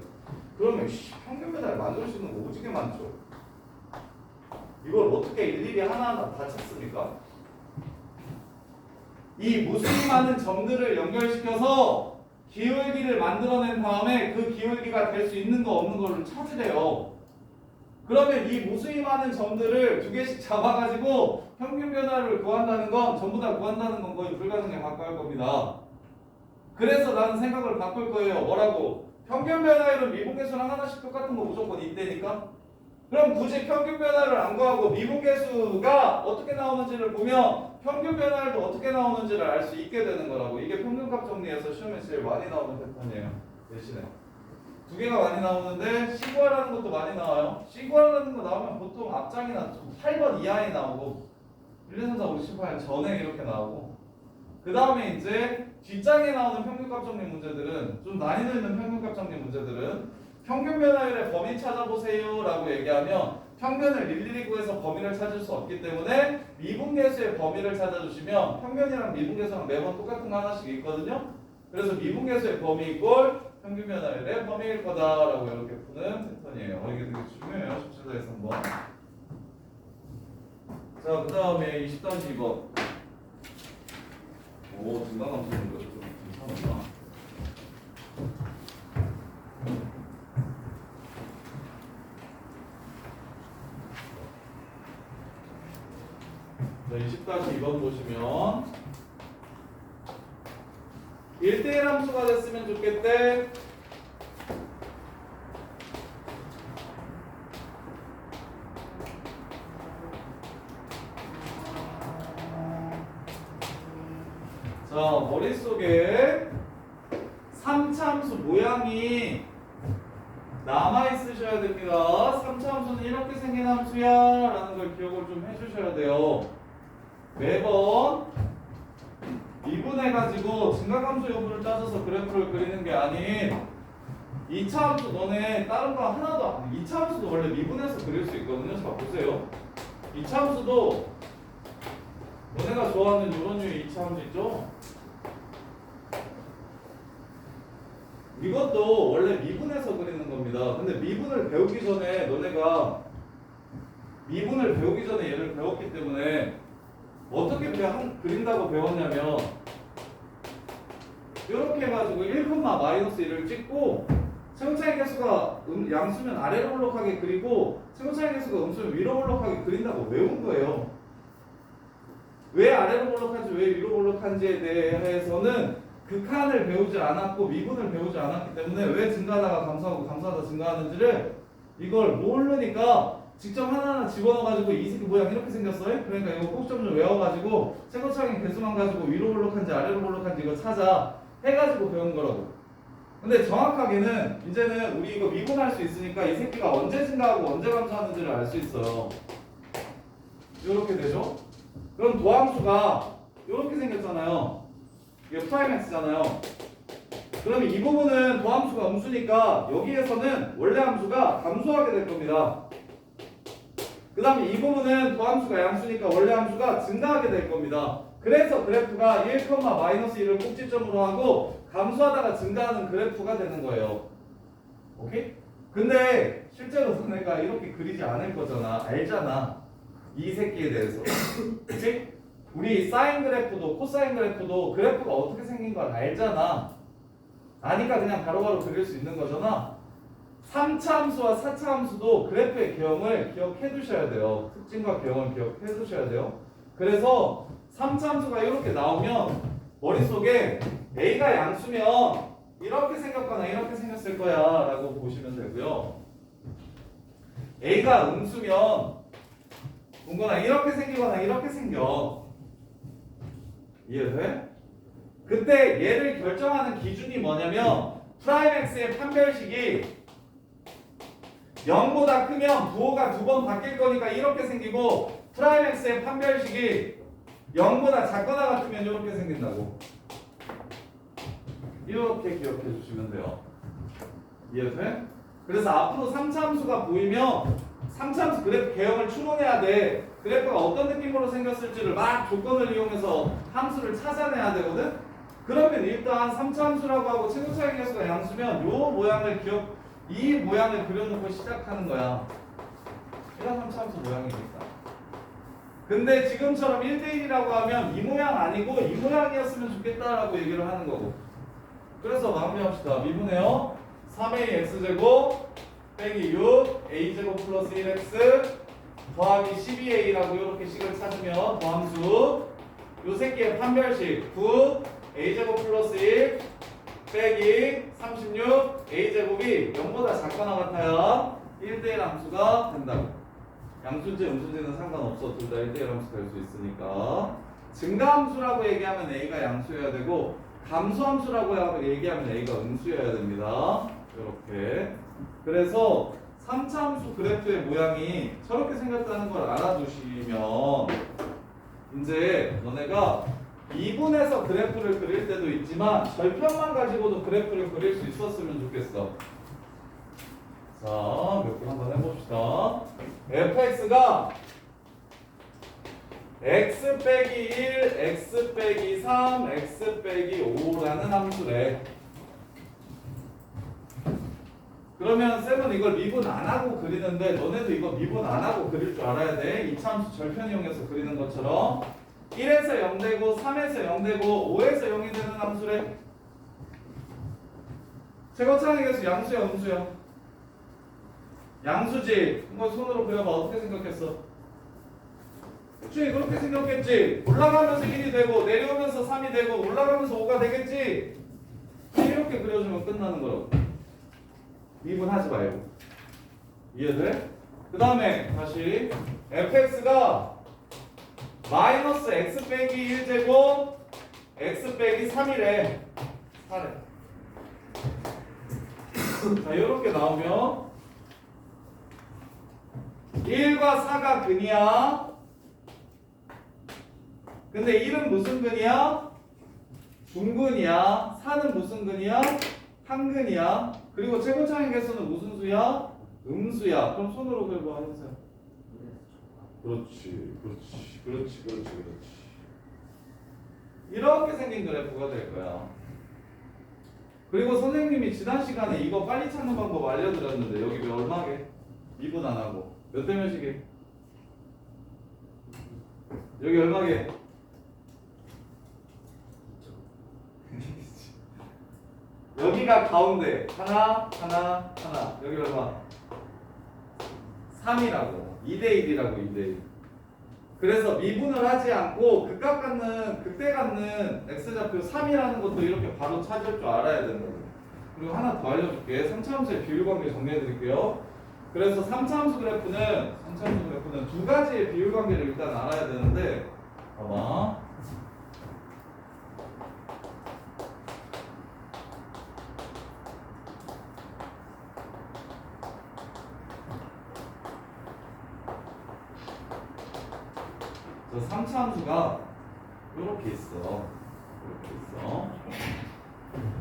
[SPEAKER 1] 그러면 평균 변화를 만들 수 있는 거 오지게 많죠. 이걸 어떻게 일일이 하나하나 다 찾습니까? 이 무수히 많은 점들을 연결시켜서 기울기를 만들어낸 다음에 그 기울기가 될 수 있는 거 없는 거를 찾으래요. 그러면 이 무수히 많은 점들을 두 개씩 잡아가지고 평균 변화를 구한다는 건 전부 다 구한다는 건 거의 불가능에 가까울 겁니다. 그래서 나는 생각을 바꿀 거예요. 뭐라고? 평균 변화율은 미분계수랑 하나씩 똑같은 거 무조건 있다니까? 그럼 굳이 평균 변화를 안 구하고 미분계수가 어떻게 나오는지를 보면 평균 변화율도 어떻게 나오는지를 알 수 있게 되는 거라고. 이게 평균값 정리에서 시험에 제일 많이 나오는 패턴이에요. 대신에 두 개가 많이 나오는데 시구하라는 것도 많이 나와요. 시구하라는 거 나오면 보통 앞장이나 8번 이하에 나오고 1, 2, 3, 4, 5, 6, 7, 8 전에 이렇게 나오고 그 다음에 이제 뒷장에 나오는 평균값 정리 문제들은 좀 난이도 있는 평균값 정리 문제들은 평균 변화율의 범위 찾아보세요 라고 얘기하면 평균을 일일이 구해서 범위를 찾을 수 없기 때문에 미분계수의 범위를 찾아주시면 평균이랑 미분계수랑 매번 똑같은 거 하나씩 있거든요. 그래서 미분계수의 범위 이꼴 평균 변화율의 범위일 거다라고 이렇게 푸는 패턴이에요. 이게 되게 중요해요. 17에서 3번. 자, 그 다음에 20-2번. 오, 증강함수 는 거죠. 좀 이상하다. 자, 20-2번 보시면 1대1 함수가 됐으면 좋겠대. 자, 머릿속에 3차 함수 모양이 남아있으셔야 됩니다. 3차 함수는 이렇게 생긴 함수야 라는 걸 기억을 좀 해주셔야 돼요. 매번 미분해가지고 증가함수 여부를 따져서 그래프를 그리는 게 아닌 2차 함수 너네 다른 거 하나도 안 2차 함수도 원래 미분해서 그릴 수 있거든요. 자 보세요. 2차 함수도 너네가 좋아하는 이런 류의 2차 함수 있죠? 이것도 원래 미분해서 그리는 겁니다. 근데 미분을 배우기 전에 너네가 미분을 배우기 전에 얘를 배웠기 때문에 어떻게 그린다고 배웠냐면 이렇게 해가지고 1,-1을 찍고 세우차의 개수가 양수면 아래로 볼록하게 그리고 세우차의 개수가 음수면 위로 볼록하게 그린다고 외운 거예요. 왜 아래로 볼록한지 왜 위로 볼록한지에 대해서는 극한을 배우지 않았고 미분을 배우지 않았기 때문에 왜 증가하다가 감소하고 감소하다 증가하는지를 이걸 모르니까 직접 하나하나 집어넣어가지고 이 새끼 모양 이렇게 생겼어요? 그러니까 이거 꼭 좀 외워가지고 세고창의 개수만 가지고 위로 볼록한지 아래로 볼록한지 이거 찾아 해가지고 배운 거라고. 근데 정확하게는 이제는 우리 이거 미분할 수 있으니까 이 새끼가 언제 증가하고 언제 감소하는지를 알 수 있어요. 이렇게 되죠? 그럼 도함수가 이렇게 생겼잖아요. 이게 프라임 x잖아요. 그러면 이 부분은 도함수가 음수니까 여기에서는 원래 함수가 감소하게 될 겁니다. 그 다음에 이 부분은 도함수가 양수니까 원래 함수가 증가하게 될 겁니다. 그래서 그래프가 1,-1을 꼭지점으로 하고 감소하다가 증가하는 그래프가 되는 거예요. 오케이? 근데 실제로 너네가 이렇게 그리지 않을 거잖아. 알잖아. 이 새끼에 대해서. 그치? 우리 사인 그래프도 코사인 그래프도 그래프가 어떻게 생긴 걸 알잖아. 아니까 그냥 바로바로 그릴 수 있는 거잖아. 3차 함수와 4차 함수도 그래프의 개형을 기억해 두셔야 돼요. 특징과 개형을 기억해 두셔야 돼요. 그래서 3차 함수가 이렇게 나오면 머릿속에 A가 양수면 이렇게 생겼거나 이렇게 생겼을 거야 라고 보시면 되고요. A가 음수면 뭔거나 이렇게 생기거나 이렇게 생겨. 이해돼? 그때 얘를 결정하는 기준이 뭐냐면 프라임 x의 판별식이 0보다 크면 부호가 두 번 바뀔 거니까 이렇게 생기고 프라임 x의 판별식이 0보다 작거나 같으면 이렇게 생긴다고. 이렇게 기억해 주시면 돼요. 이해돼? 그래서 앞으로 3차 함수가 보이면 3차 함수 그래프 개형을 추론해야 돼. 그래프가 어떤 느낌으로 생겼을지를 막 조건을 이용해서 함수를 찾아내야 되거든? 그러면 일단 3차 함수라고 하고 최고차의 개수가 양수면 이 모양을 그려놓고 시작하는 거야. 이런 3차 함수 모양이니까. 근데 지금처럼 1대1이라고 하면 이 모양 아니고 이 모양이었으면 좋겠다라고 얘기를 하는 거고. 그래서 마무리합시다. 미분해요. 3a x제곱 빼기 6 a제곱 플러스 1x 더하기 12a라고 이렇게 식을 찾으면 더함수 요 새끼의 판별식 9 a제곱 플러스 1 빼기 36 a제곱이 0보다 작거나 같아야 1대1 함수가 된다고. 양수인지 음수인지는 상관없어. 둘 다 1대1 함수 될 수 있으니까. 증가함수라고 얘기하면 a가 양수여야 되고 감소함수라고 얘기하면 a가 음수여야 됩니다. 이렇게. 그래서 3차 함수 그래프의 모양이 저렇게 생겼다는 걸 알아두시면 이제 너네가 미분해서 그래프를 그릴 때도 있지만 절편만 가지고도 그래프를 그릴 수 있었으면 좋겠어. 자, 몇 개 한번 해봅시다. fx가 x 빼기 1, x 빼기 3, x 빼기 5라는 함수래. 그러면 쌤은 이걸 미분 안 하고 그리는데 너네도 이거 미분 안 하고 그릴 줄 알아야 돼. 2차 함수 절편 이용해서 그리는 것처럼 1에서 0 되고 3에서 0 되고 5에서 0이 되는 함수래. 최고차의 개수 양수야 음수야? 양수지. 이거 손으로 그려봐. 어떻게 생각했어? 그치 그렇게 생겼겠지. 올라가면서 1이 되고 내려오면서 3이 되고 올라가면서 5가 되겠지. 이렇게 그려주면 끝나는 거라고. 미분하지 말고. 이해돼? 그 다음에 다시 fx가 마이너스 x 빼기 1제곱 x 빼기 3이래. 4래. 자 이렇게 나오면 1과 4가 근이야. 근데 1은 무슨 근이야? 중근이야. 4는 무슨 근이야? 한근이야. 그리고 최고차의 개수는 무슨 수야? 음수야. 그럼 손으로 그려봐 해보세요. 그렇지. 이렇게 생긴 그래프가 될 거야. 그리고 선생님이 지난 시간에 이거 빨리 찾는 방법 알려드렸는데 여기 왜 얼마게? 미분 안 하고 몇 대 몇이게? 여기 얼마게? 여기가 가운데 하나 여기 얼마? 3이라고 2대1이라고 2대1. 그래서 미분을 하지 않고 극대 갖는 x좌표 3이라는 것도 이렇게 바로 찾을 줄 알아야 된다고. 그리고 하나 더 알려줄게. 3차 함수의 비율관계 정리해드릴게요. 그래서 3차 함수 그래프는 두 가지의 비율관계를 일단 알아야 되는데 봐봐. 저 3차 함수가 이렇게 있어.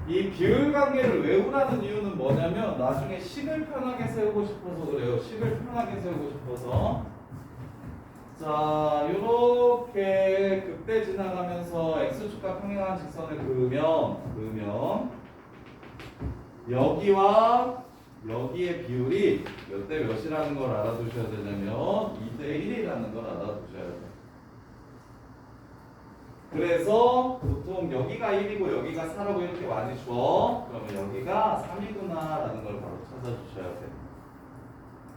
[SPEAKER 1] 이 비율 관계를 외우라는 이유는 뭐냐면 나중에 식을 편하게 세우고 싶어서 그래요. 식을 편하게 세우고 싶어서. 자, 요렇게 극대 지나가면서 x축과 평행한 직선을 그으면 여기와 여기의 비율이 몇 대 몇이라는 걸 알아두셔야 되냐면 2대 1이라는 걸 알아두셔야 돼요. 그래서 보통 여기가 1이고 여기가 4라고 이렇게 많이 줘. 그러면 여기가 3이구나 라는 걸 바로 찾아주셔야 돼요.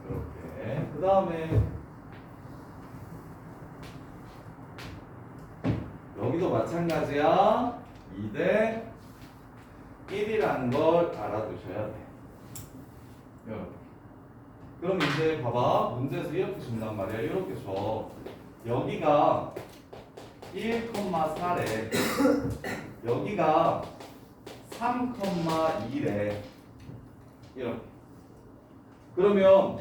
[SPEAKER 1] 이렇게. 그 다음에 여기도 마찬가지야. 2대 1이라는 걸 알아두셔야 돼. 이렇게. 그럼 이제 봐봐. 문제에서 이렇게 준단 말이야. 이렇게 줘. 여기가 1,4래. 여기가 3,2래. 이렇게. 그러면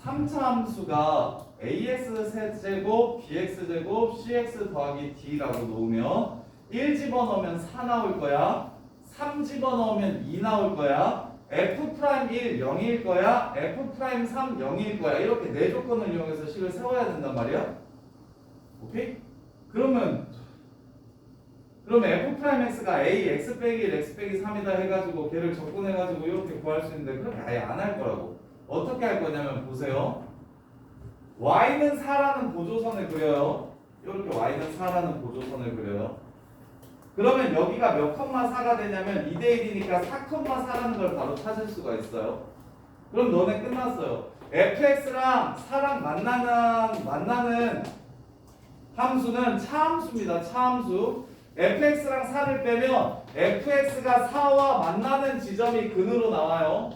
[SPEAKER 1] 3차 함수가 ax 세제곱, bx 제곱, cx 더하기 d라고 놓으면 1 집어넣으면 4 나올 거야. 3 집어넣으면 2 나올 거야. f'1 0일 거야. f'3 0일 거야. 이렇게 네 조건을 이용해서 식을 세워야 된단 말이야. 오케이? 그러면 f'x가 a x 빼기 1 x 빼기 3이다 해가지고 걔를 적분해가지고 이렇게 구할 수 있는데 그렇게 아예 안 할 거라고. 어떻게 할 거냐면 보세요. y는 4라는 보조선을 그려요. 이렇게 y는 4라는 보조선을 그려요. 그러면 여기가 몇 컴마 4가 되냐면 2대 1이니까 4,4라는 걸 바로 찾을 수가 있어요. 그럼 너네 끝났어요. fx랑 4랑 만나는 함수는 차함수입니다. 차함수. fx랑 4를 빼면 fx가 4와 만나는 지점이 근으로 나와요.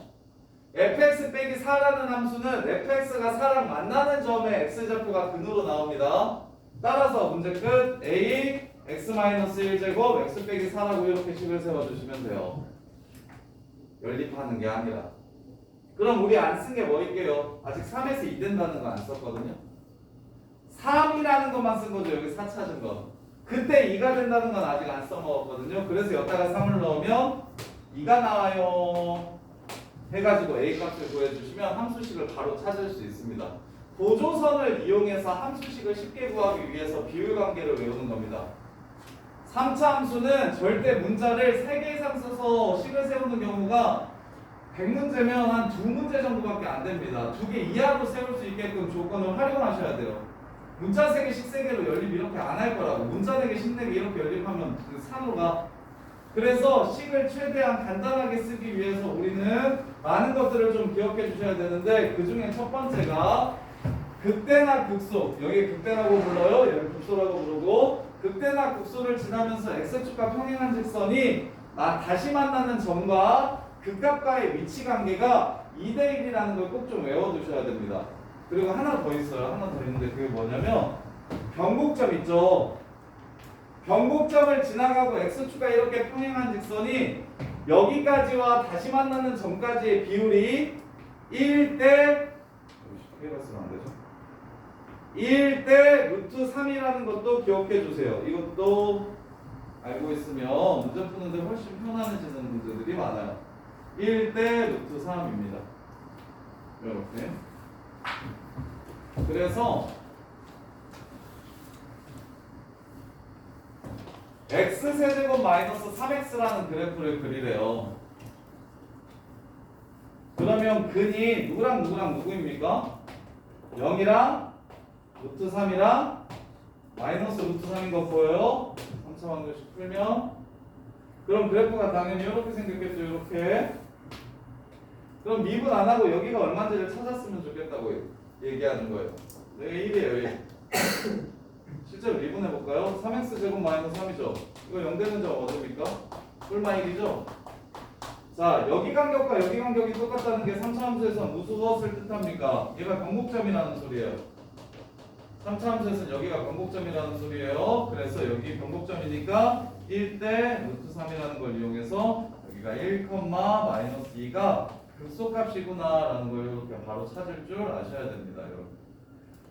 [SPEAKER 1] fx 빼기 4라는 함수는 fx가 4랑 만나는 점에 x좌표가 근으로 나옵니다. 따라서 문제 끝. a x-1제곱 x 빼기 4라고 이렇게 식을 세워주시면 돼요. 연립하는 게 아니라. 그럼 우리 안 쓴 게 뭐 있게요? 아직 3에서 2 된다는 거 안 썼거든요. 3이라는 것만 쓴 거죠. 여기 4 찾은 거. 그때 2가 된다는 건 아직 안 써먹었거든요. 그래서 여기다가 3을 넣으면 2가 나와요. 해가지고 a 값을 구해주시면 함수식을 바로 찾을 수 있습니다. 보조선을 이용해서 함수식을 쉽게 구하기 위해서 비율관계를 외우는 겁니다. 3차 함수는 절대 문자를 3개 이상 써서 식을 세우는 경우가 100문제면 한 2문제 정도밖에 안 됩니다. 2개 이하로 세울 수 있게끔 조건을 활용하셔야 돼요. 문자 3개씩 3개로 연립 이렇게 안 할 거라고. 문자 4개씩 4개 이렇게 연립하면 그 산으로 가. 그래서 식을 최대한 간단하게 쓰기 위해서 우리는 많은 것들을 좀 기억해 주셔야 되는데 그 중에 첫 번째가 극대나 극소. 여기 극대라고 불러요. 여기 극소라고 부르고 극대나 극소를 지나면서 x축과 평행한 직선이 다시 만나는 점과 극값과의 위치 관계가 2대 1이라는 걸 꼭 좀 외워두셔야 됩니다. 그리고 하나 더 있어요. 하나 더 있는데 그게 뭐냐면 변곡점 있죠. 변곡점을 지나가고 x축과 이렇게 평행한 직선이 여기까지와 다시 만나는 점까지의 비율이 1대 1대 루트 3이라는 것도 기억해 주세요. 이것도 알고 있으면 문제 푸는데 훨씬 편안해지는 문제들이 많아요. 1대 루트 3입니다. 이렇게. 그래서 x세제곱 마이너스 3x라는 그래프를 그리래요. 그러면 근이 누구랑 누구입니까? 0이랑 루트 3이랑 마이너스 루트 3인 거 보여요? 3차 방정식 풀면 그럼 그래프가 당연히 이렇게 생겼겠죠. 이렇게. 그럼 미분 안 하고 여기가 얼마인지를 찾았으면 좋겠다고 얘기하는 거예요. 여기 1이에요. 1. 실제로 미분해 볼까요? 3x제곱 마이너스 3이죠. 이거 0 되는 점 어딥니까? 뿔마 1이죠. 자, 여기 간격과 여기 간격이 똑같다는 게 3차 함수에서는 무엇을 뜻합니까? 얘가 변곡점이라는 소리예요. 3차 함수에서는 여기가 변곡점이라는 소리예요. 그래서 여기 변곡점이니까 1대 루트 3이라는 걸 이용해서 여기가 1, 마이너스 2가 극소값이구나 라는 걸 이렇게 바로 찾을 줄 아셔야 됩니다. 여러분.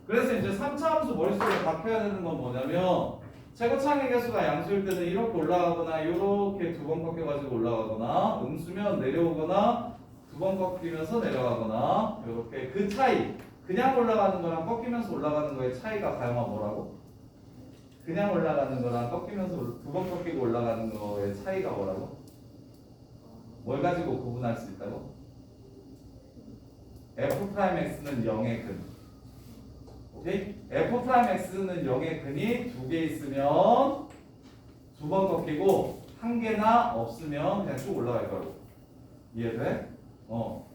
[SPEAKER 1] 그래서 이제 3차 함수 머릿속에 박혀야 되는 건 뭐냐면 최고차항의 개수가 양수일 때는 이렇게 올라가거나 이렇게 두 번 꺾여가지고 올라가거나 음수면 내려오거나 두 번 꺾이면서 내려가거나 이렇게 그 차이 그냥 올라가는 거랑 꺾이면서 올라가는 거의 차이가 가야만 뭐라고? 그냥 올라가는 거랑 꺾이면서 두 번 꺾이고 올라가는 거의 차이가 뭐라고? 뭘 가지고 구분할 수 있다고? f'x는 0의 근. 오케이? f'x는 0의 근이 2개 있으면 두 번 꺾이고 한 개나 없으면 그냥 쭉 올라갈 거라고. 이해돼?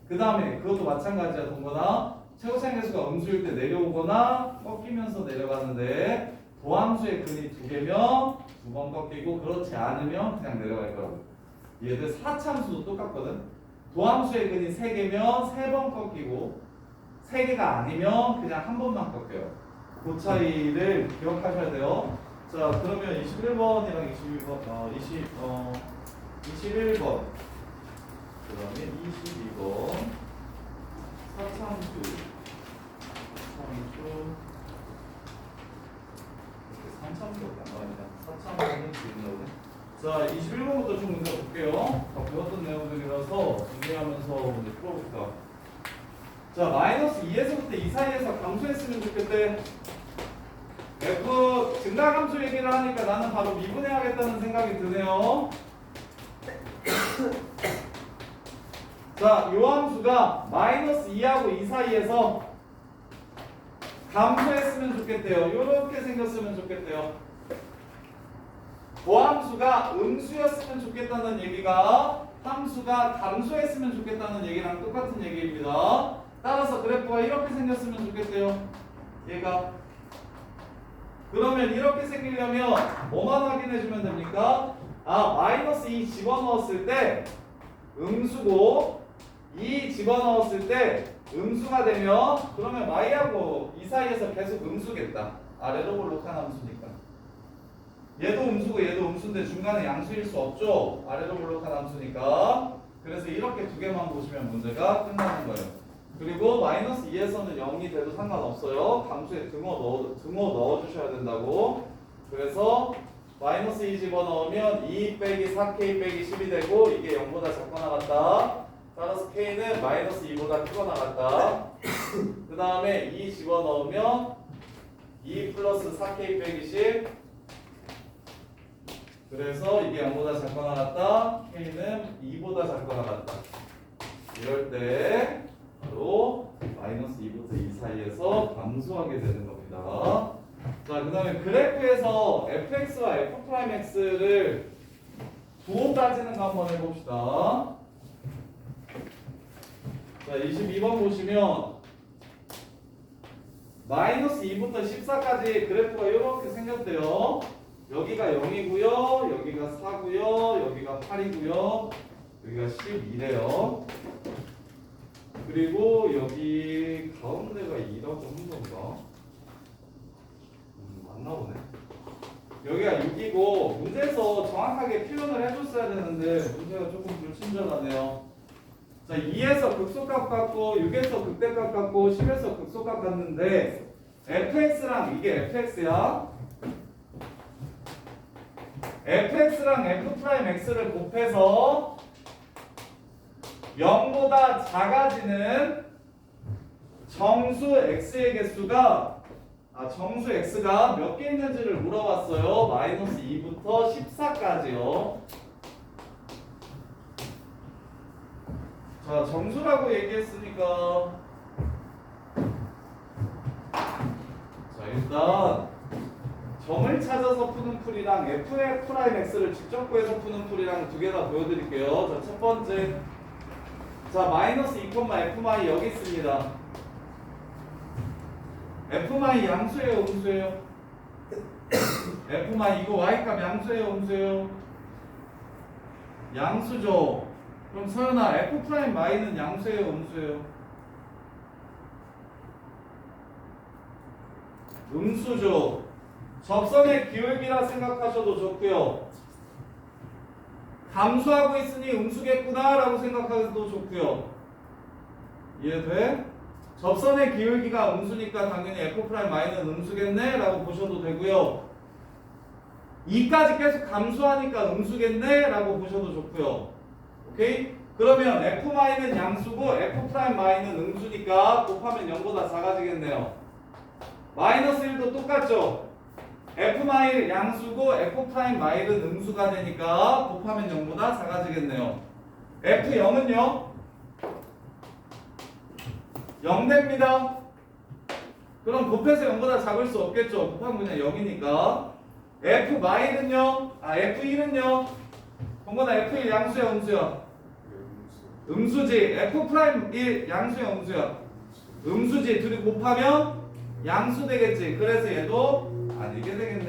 [SPEAKER 1] 그 다음에 그것도 마찬가지야. 동거나 최고차항 개수가 음수일 때 내려오거나 꺾이면서 내려가는데 도함수의 근이 2개면 2번 꺾이고 그렇지 않으면 그냥 내려갈 거라고. 얘들 4참수도 똑같거든. 도함수의 근이 3개면 3번 꺾이고 3개가 아니면 그냥 한 번만 꺾여요. 그 차이를 기억하셔야 돼요. 자, 그러면 21번이랑 21번 그다음에 22번 4참수 3참수밖에 안 나와있냐. 4참수는 있나 보네. 자, 21번부터 좀 문제 볼게요. 다 배웠던 내용들이라서 정리하면서 문제 풀어볼까. 자, 마이너스 2에서부터 2 사이에서 감소했으면 좋겠대. F 증가함수 얘기를 하니까 나는 바로 미분해야겠다는 생각이 드네요. 자, 요 함수가 마이너스 2하고 2 사이에서 감소했으면 좋겠대요. 요렇게 생겼으면 좋겠대요. 고함수가 음수였으면 좋겠다는 얘기가 함수가 감소했으면 좋겠다는 얘기랑 똑같은 얘기입니다. 따라서 그래프가 이렇게 생겼으면 좋겠대요. 얘가. 그러면 이렇게 생기려면 뭐만 확인해주면 됩니까? 아, 마이너스 2 집어넣었을 때 음수고 2 집어넣었을 때 음수가 되면 그러면 y하고 이 사이에서 계속 음수겠다. 아래로 볼록한 함수니까. 얘도 음수고 얘도 음수인데 중간에 양수일 수 없죠. 아래로 볼록한 함수니까. 그래서 이렇게 두 개만 보시면 문제가 끝나는 거예요. 그리고 마이너스 2에서는 0이 돼도 상관없어요. 감수에 등호 넣어주셔야 된다고. 그래서 마이너스 2 집어넣으면 2 빼기 4k 빼기 10이 되고 이게 0보다 작거나 같다. 따라서 k는 마이너스 2보다 크거나 같다. 그 다음에 2 집어넣으면 2 플러스 4k 빼기 10. 그래서 이게 0보다 작거나 같다. k는 2보다 작거나 같다. 이럴 때 바로 마이너스 2부터 2 사이에서 감소하게 되는 겁니다. 자, 그 다음에 그래프에서 fx와 f'x를 부호 따지는 거 한번 해봅시다. 자, 22번 보시면 마이너스 2부터 14까지 그래프가 이렇게 생겼대요. 여기가 0이고요, 여기가 4고요, 여기가 8이고요, 여기가 12래요. 그리고 여기 가운데가 2라고 한 건가? 맞나 보네. 여기가 6이고 문제에서 정확하게 표현을 해줬어야 되는데 문제가 조금 불친절하네요. 자, 2에서 극소값 같고 6에서 극대값 같고 10에서 극소값 같는데 fx랑 이게 fx야. fx랑 f'x를 곱해서 0보다 작아지는 정수 x의 개수가 정수 x가 몇 개 있는지를 물어봤어요. 마이너스 2부터 14까지요. 자, 정수라고 얘기했으니까 자, 일단 점을 찾아서 푸는 풀이랑 f'x를 직접 구해서 푸는 풀이랑 두 개 다 보여드릴게요. 자, 첫 번째, 자, 마이너스 2, f' 여기 있습니다. f' 양수예요, 음수예요? f' 이거 y값 양수예요, 음수예요? 양수죠. 그럼 서연아, f'는 양수예요, 음수예요? 음수죠. 접선의 기울기라 생각하셔도 좋고요. 감소하고 있으니 음수겠구나 라고 생각하셔도 좋고요. 이해돼? 접선의 기울기가 음수니까 당연히 f'는 음수겠네 라고 보셔도 되고요. 2까지 계속 감소하니까 음수겠네 라고 보셔도 좋고요. 오케이? 그러면 f'는 양수고 f'는 음수니까 곱하면 0보다 작아지겠네요. 마이너스 1도 똑같죠? f' 양수고 f'는 음수가 되니까 곱하면 0보다 작아지겠네요. f0은요? 0 됩니다. 그럼 곱해서 0보다 작을 수 없겠죠. 곱하면 그냥 0이니까. f'는요? f1은요? 동건아 f1 양수야, 음수야? 음수지. f'1 양수야, 음수야? 음수지. 둘이 곱하면 양수 되겠지. 그래서 얘도 아니게 되겠네요.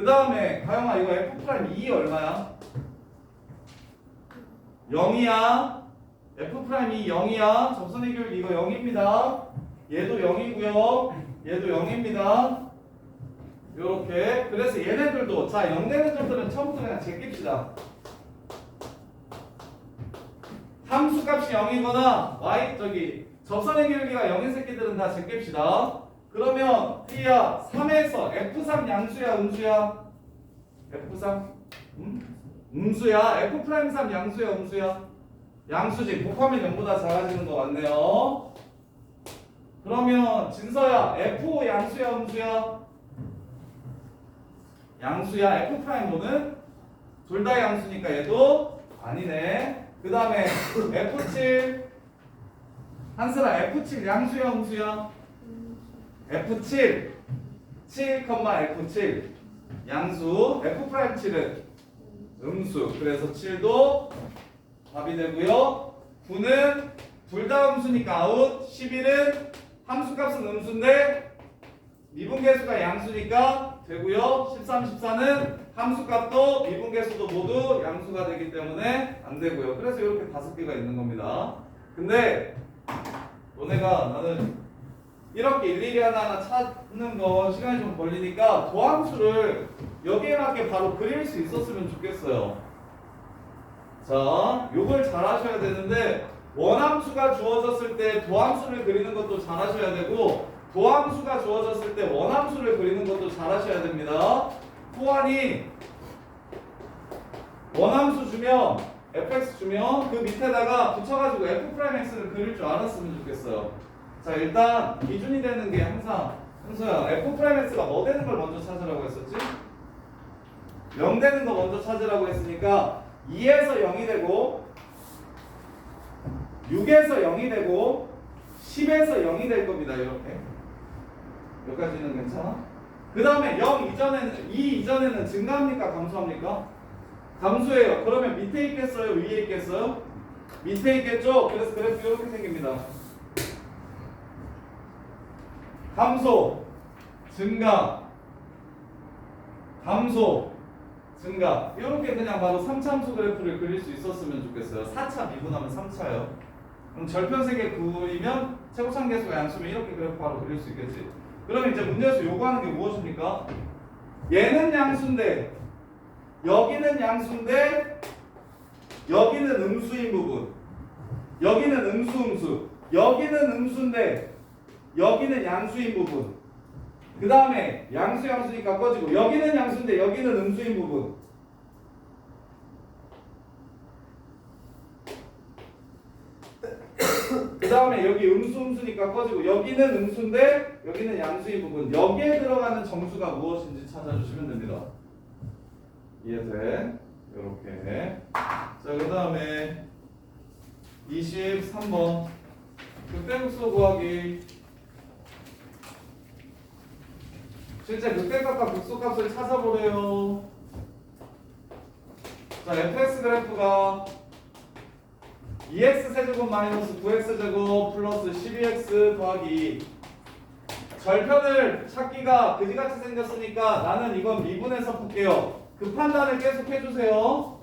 [SPEAKER 1] 다음에 가영아 이거 F'2 얼마야? 0이야. F'2 0이야. 접선의 교육 이거 0입니다. 얘도 0이고요. 얘도 0입니다. 요렇게. 그래서 얘네들도 자 0 되는 점들은 처음부터 그냥 제낍시다. 함수값이 0이거나 y 접선의 길이가 0인 새끼들은 다 제낍시다. 그러면 T야 3에서 F3 양수야 음수야? F3? 음수야. F'3 양수야 음수야? 양수지. 곱하면 0보다 작아지는 거 맞네요. 그러면 진서야 F5 양수야 음수야? 양수야. F'는 둘 다 양수니까 얘도 아니네. 그 다음에 F7 한슬아 F7 양수야 음수야? F7 7,F7 양수. F'7은 음수. 그래서 7도 답이 되고요. 9는 둘 다 음수니까 아웃. 11은 함수값은 음수인데 미분계수가 양수니까 되고요. 13, 14는 함수값도 미분계수도 모두 양수가 되기 때문에 안 되고요. 그래서 이렇게 5개가 있는 겁니다. 근데 너네가 나는 이렇게 일일이 하나하나 찾는 거 시간이 좀 걸리니까 도함수를 여기에 맞게 바로 그릴 수 있었으면 좋겠어요. 자, 요걸 잘 하셔야 되는데 원함수가 주어졌을 때 도함수를 그리는 것도 잘 하셔야 되고 도함수가 주어졌을 때 원함수를 그리는 것도 잘 하셔야 됩니다. 호환이 원함수 주면 fx 주면 그 밑에다가 붙여가지고 f'x를 그릴 줄 알았으면 좋겠어요. 자, 일단 기준이 되는 게 항상 현서야 f'x가 뭐 되는 걸 먼저 찾으라고 했었지? 0 되는 거 먼저 찾으라고 했으니까 2에서 0이 되고 6에서 0이 되고 10에서 0이 될 겁니다. 이렇게 여기까지는 괜찮아? 그 다음에 0 이전에는 2 이전에는 증가합니까? 감소합니까? 감소해요. 그러면 밑에 있겠어요? 위에 있겠어요? 밑에 있겠죠? 그래서 그래프 이렇게 생깁니다. 감소, 증가, 감소, 증가. 이렇게 그냥 바로 3차함수 그래프를 그릴 수 있었으면 좋겠어요. 4차 미분하면 3차예요. 그럼 절편세개 그리면 최고차계수가 양수면 이렇게 그래프 바로 그릴 수 있겠지. 그러면 이제 문제에서 요구하는 게 무엇입니까? 얘는 양수인데 여기는 양수인데 여기는 음수인 부분, 여기는 음수, 여기는 음수인데 여기는 양수인 부분, 그 다음에 양수니까 꺼지고 여기는 양수인데 여기는 음수인 부분, 그 다음에 여기 음수니까 꺼지고 여기는 음수인데 여기는 양수인 부분, 여기에 들어가는 정수가 무엇인지 찾아주시면 됩니다. 이해돼? 요렇게. 자, 그 다음에 23번 극대극소 구하기. 실제 극대값과 극소값을 찾아보래요. 자, fx 그래프가 2x세제곱 마이너스 9x제곱 플러스 12x 더하기 절편을 찾기가 그지같이 생겼으니까 나는 이건 미분해서 풀게요. 그 판단을 계속 해주세요.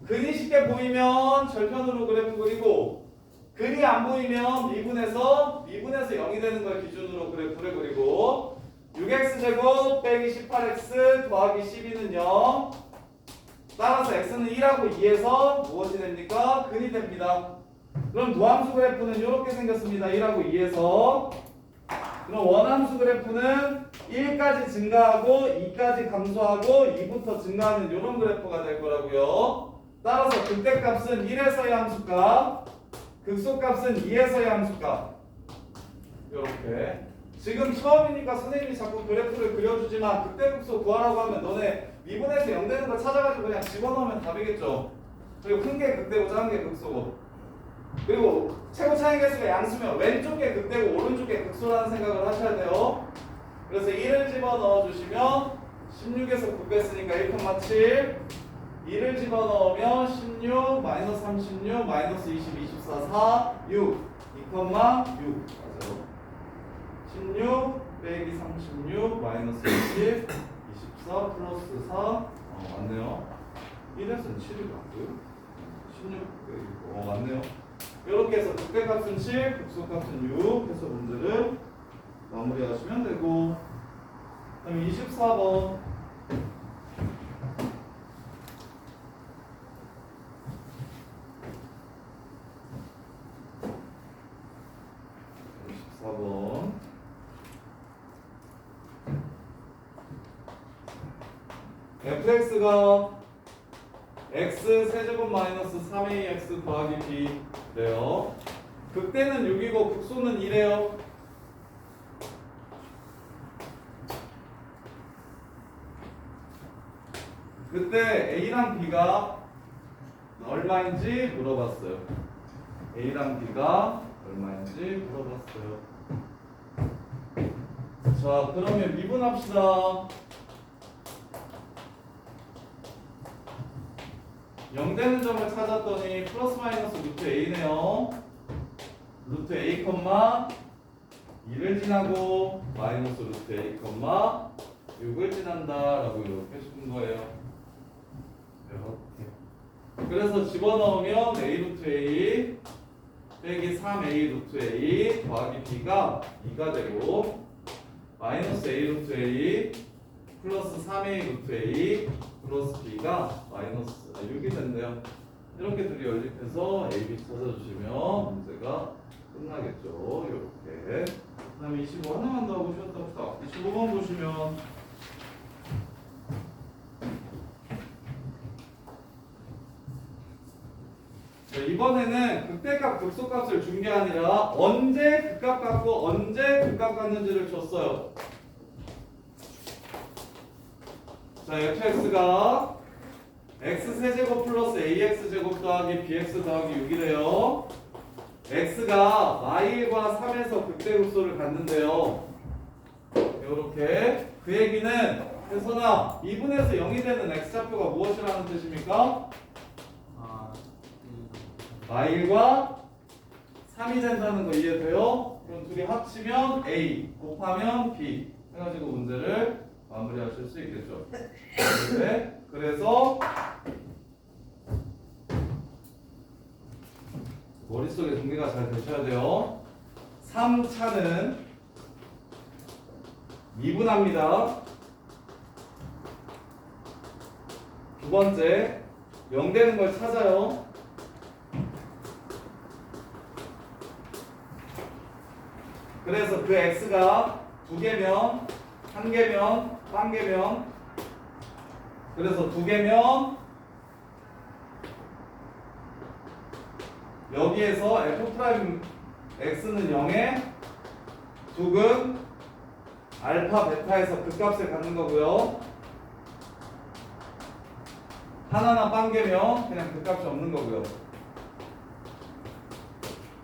[SPEAKER 1] 근이 쉽게 보이면 절편으로 그래프 그리고 근이 안 보이면 미분해서 0이 되는 걸 기준으로 그래프를 그리고 6x제곱 빼기 18x 더하기 12는 0. 따라서 x는 1하고 2에서 무엇이 됩니까? 근이 됩니다. 그럼 도함수 그래프는 이렇게 생겼습니다. 1하고 2에서. 그럼 원함수 그래프는 1까지 증가하고 2까지 감소하고 2부터 증가하는 이런 그래프가 될 거라고요. 따라서 극대값은 1에서의 함수값, 극소값은 2에서의 함수값. 이렇게. 지금 처음이니까 선생님이 자꾸 그래프를 그려주지만 극대극소 구하라고 하면 너네 미분해서 0 되는 거 찾아가지고 그냥 집어넣으면 답이겠죠. 그리고 큰 게 극대고 작은 게 극소고. 그리고 최고 차이 개수가 양수면 왼쪽에 극대고 오른쪽에 극소라는 생각을 하셔야 돼요. 그래서 1을 집어넣어 주시면 16에서 9 뺐으니까 1,7. 2를 집어넣으면 16, 마이너스 36, 마이너스 20, 24, 4, 6, 2,6 맞아요. 16 빼기 36 마이너스 20, 24 플러스 4 맞네요. 1에서는 7이 맞고요. 16 맞네요. 이렇게 해서 극대값은 7, 극소값은 6 해서 문제를 마무리하시면 되고, 그다음에 24번 24번 fx가 x 세제곱 마이너스 3ax 더하기 b래요. 극대는 6이고 극소는 2래요. 그때 a랑 b가 얼마인지 물어봤어요. a랑 b가 얼마인지 물어봤어요. 자, 그러면 미분합시다. 0 되는 점을 찾았더니 플러스 마이너스 루트 a네요. 루트 a, 2를 지나고 마이너스 루트 a, 6을 지난다 라고 이렇게 준 거예요. 이렇게. 그래서 집어넣으면 a 루트 a 빼기 3a 루트 a 더하기 b가 2가 되고, 마이너스 a 루트 a 플러스 3a 루트 a 플러스 b가 마이너스 6이 된대요. 이렇게 둘이 연립해서 a, b 찾아주시면 문제가 끝나겠죠. 이렇게. 그 다음에 25 하나만 더 하고 쉬었다 봅시다. 25번 보시면 이번에는 극대값 극소값을 준 게 아니라 언제 극값 갖고 언제 극값 갖는지를 줬어요. 자, fx가 x세제곱 플러스 ax제곱 더하기 bx 더하기 6이래요. x가 y1과 3에서 극대극소를 갖는데요. 요렇게. 그 얘기는 혜선아 2분에서 0이 되는 x좌표가 무엇이라는 뜻입니까? y1과 3이 된다는 거 이해돼요? 그럼 둘이 합치면 a 곱하면 b 해가지고 문제를 마무리하실 수 있겠죠. 네. 그래서 머릿속에 정리가 잘 되셔야 돼요. 3차는 미분합니다. 두 번째 0 되는 걸 찾아요. 그래서 그 x가 2개면 1개면 빵개면, 그래서 2개면 여기에서 f' x는 0에 2은 알파 베타에서 극값을 갖는 거고요. 하나나 빵개면 그냥 극값이 없는 거고요.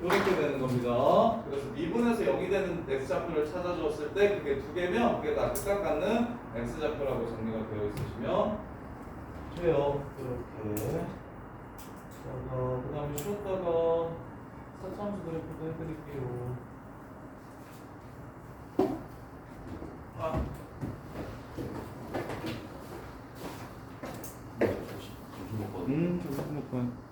[SPEAKER 1] 이렇게 되는 겁니다. 그래서 미분에서 0이 되는 x좌표를 찾아주었을 때 그게 2개면 그게 다 극값 갖는 x좌표라고 정리가 되어 있으시면 돼요. 이렇게. 그 다음에 쉬었다가 사차함수 그래프도 해드릴게요. 점심 먹거든. 점심 먹고.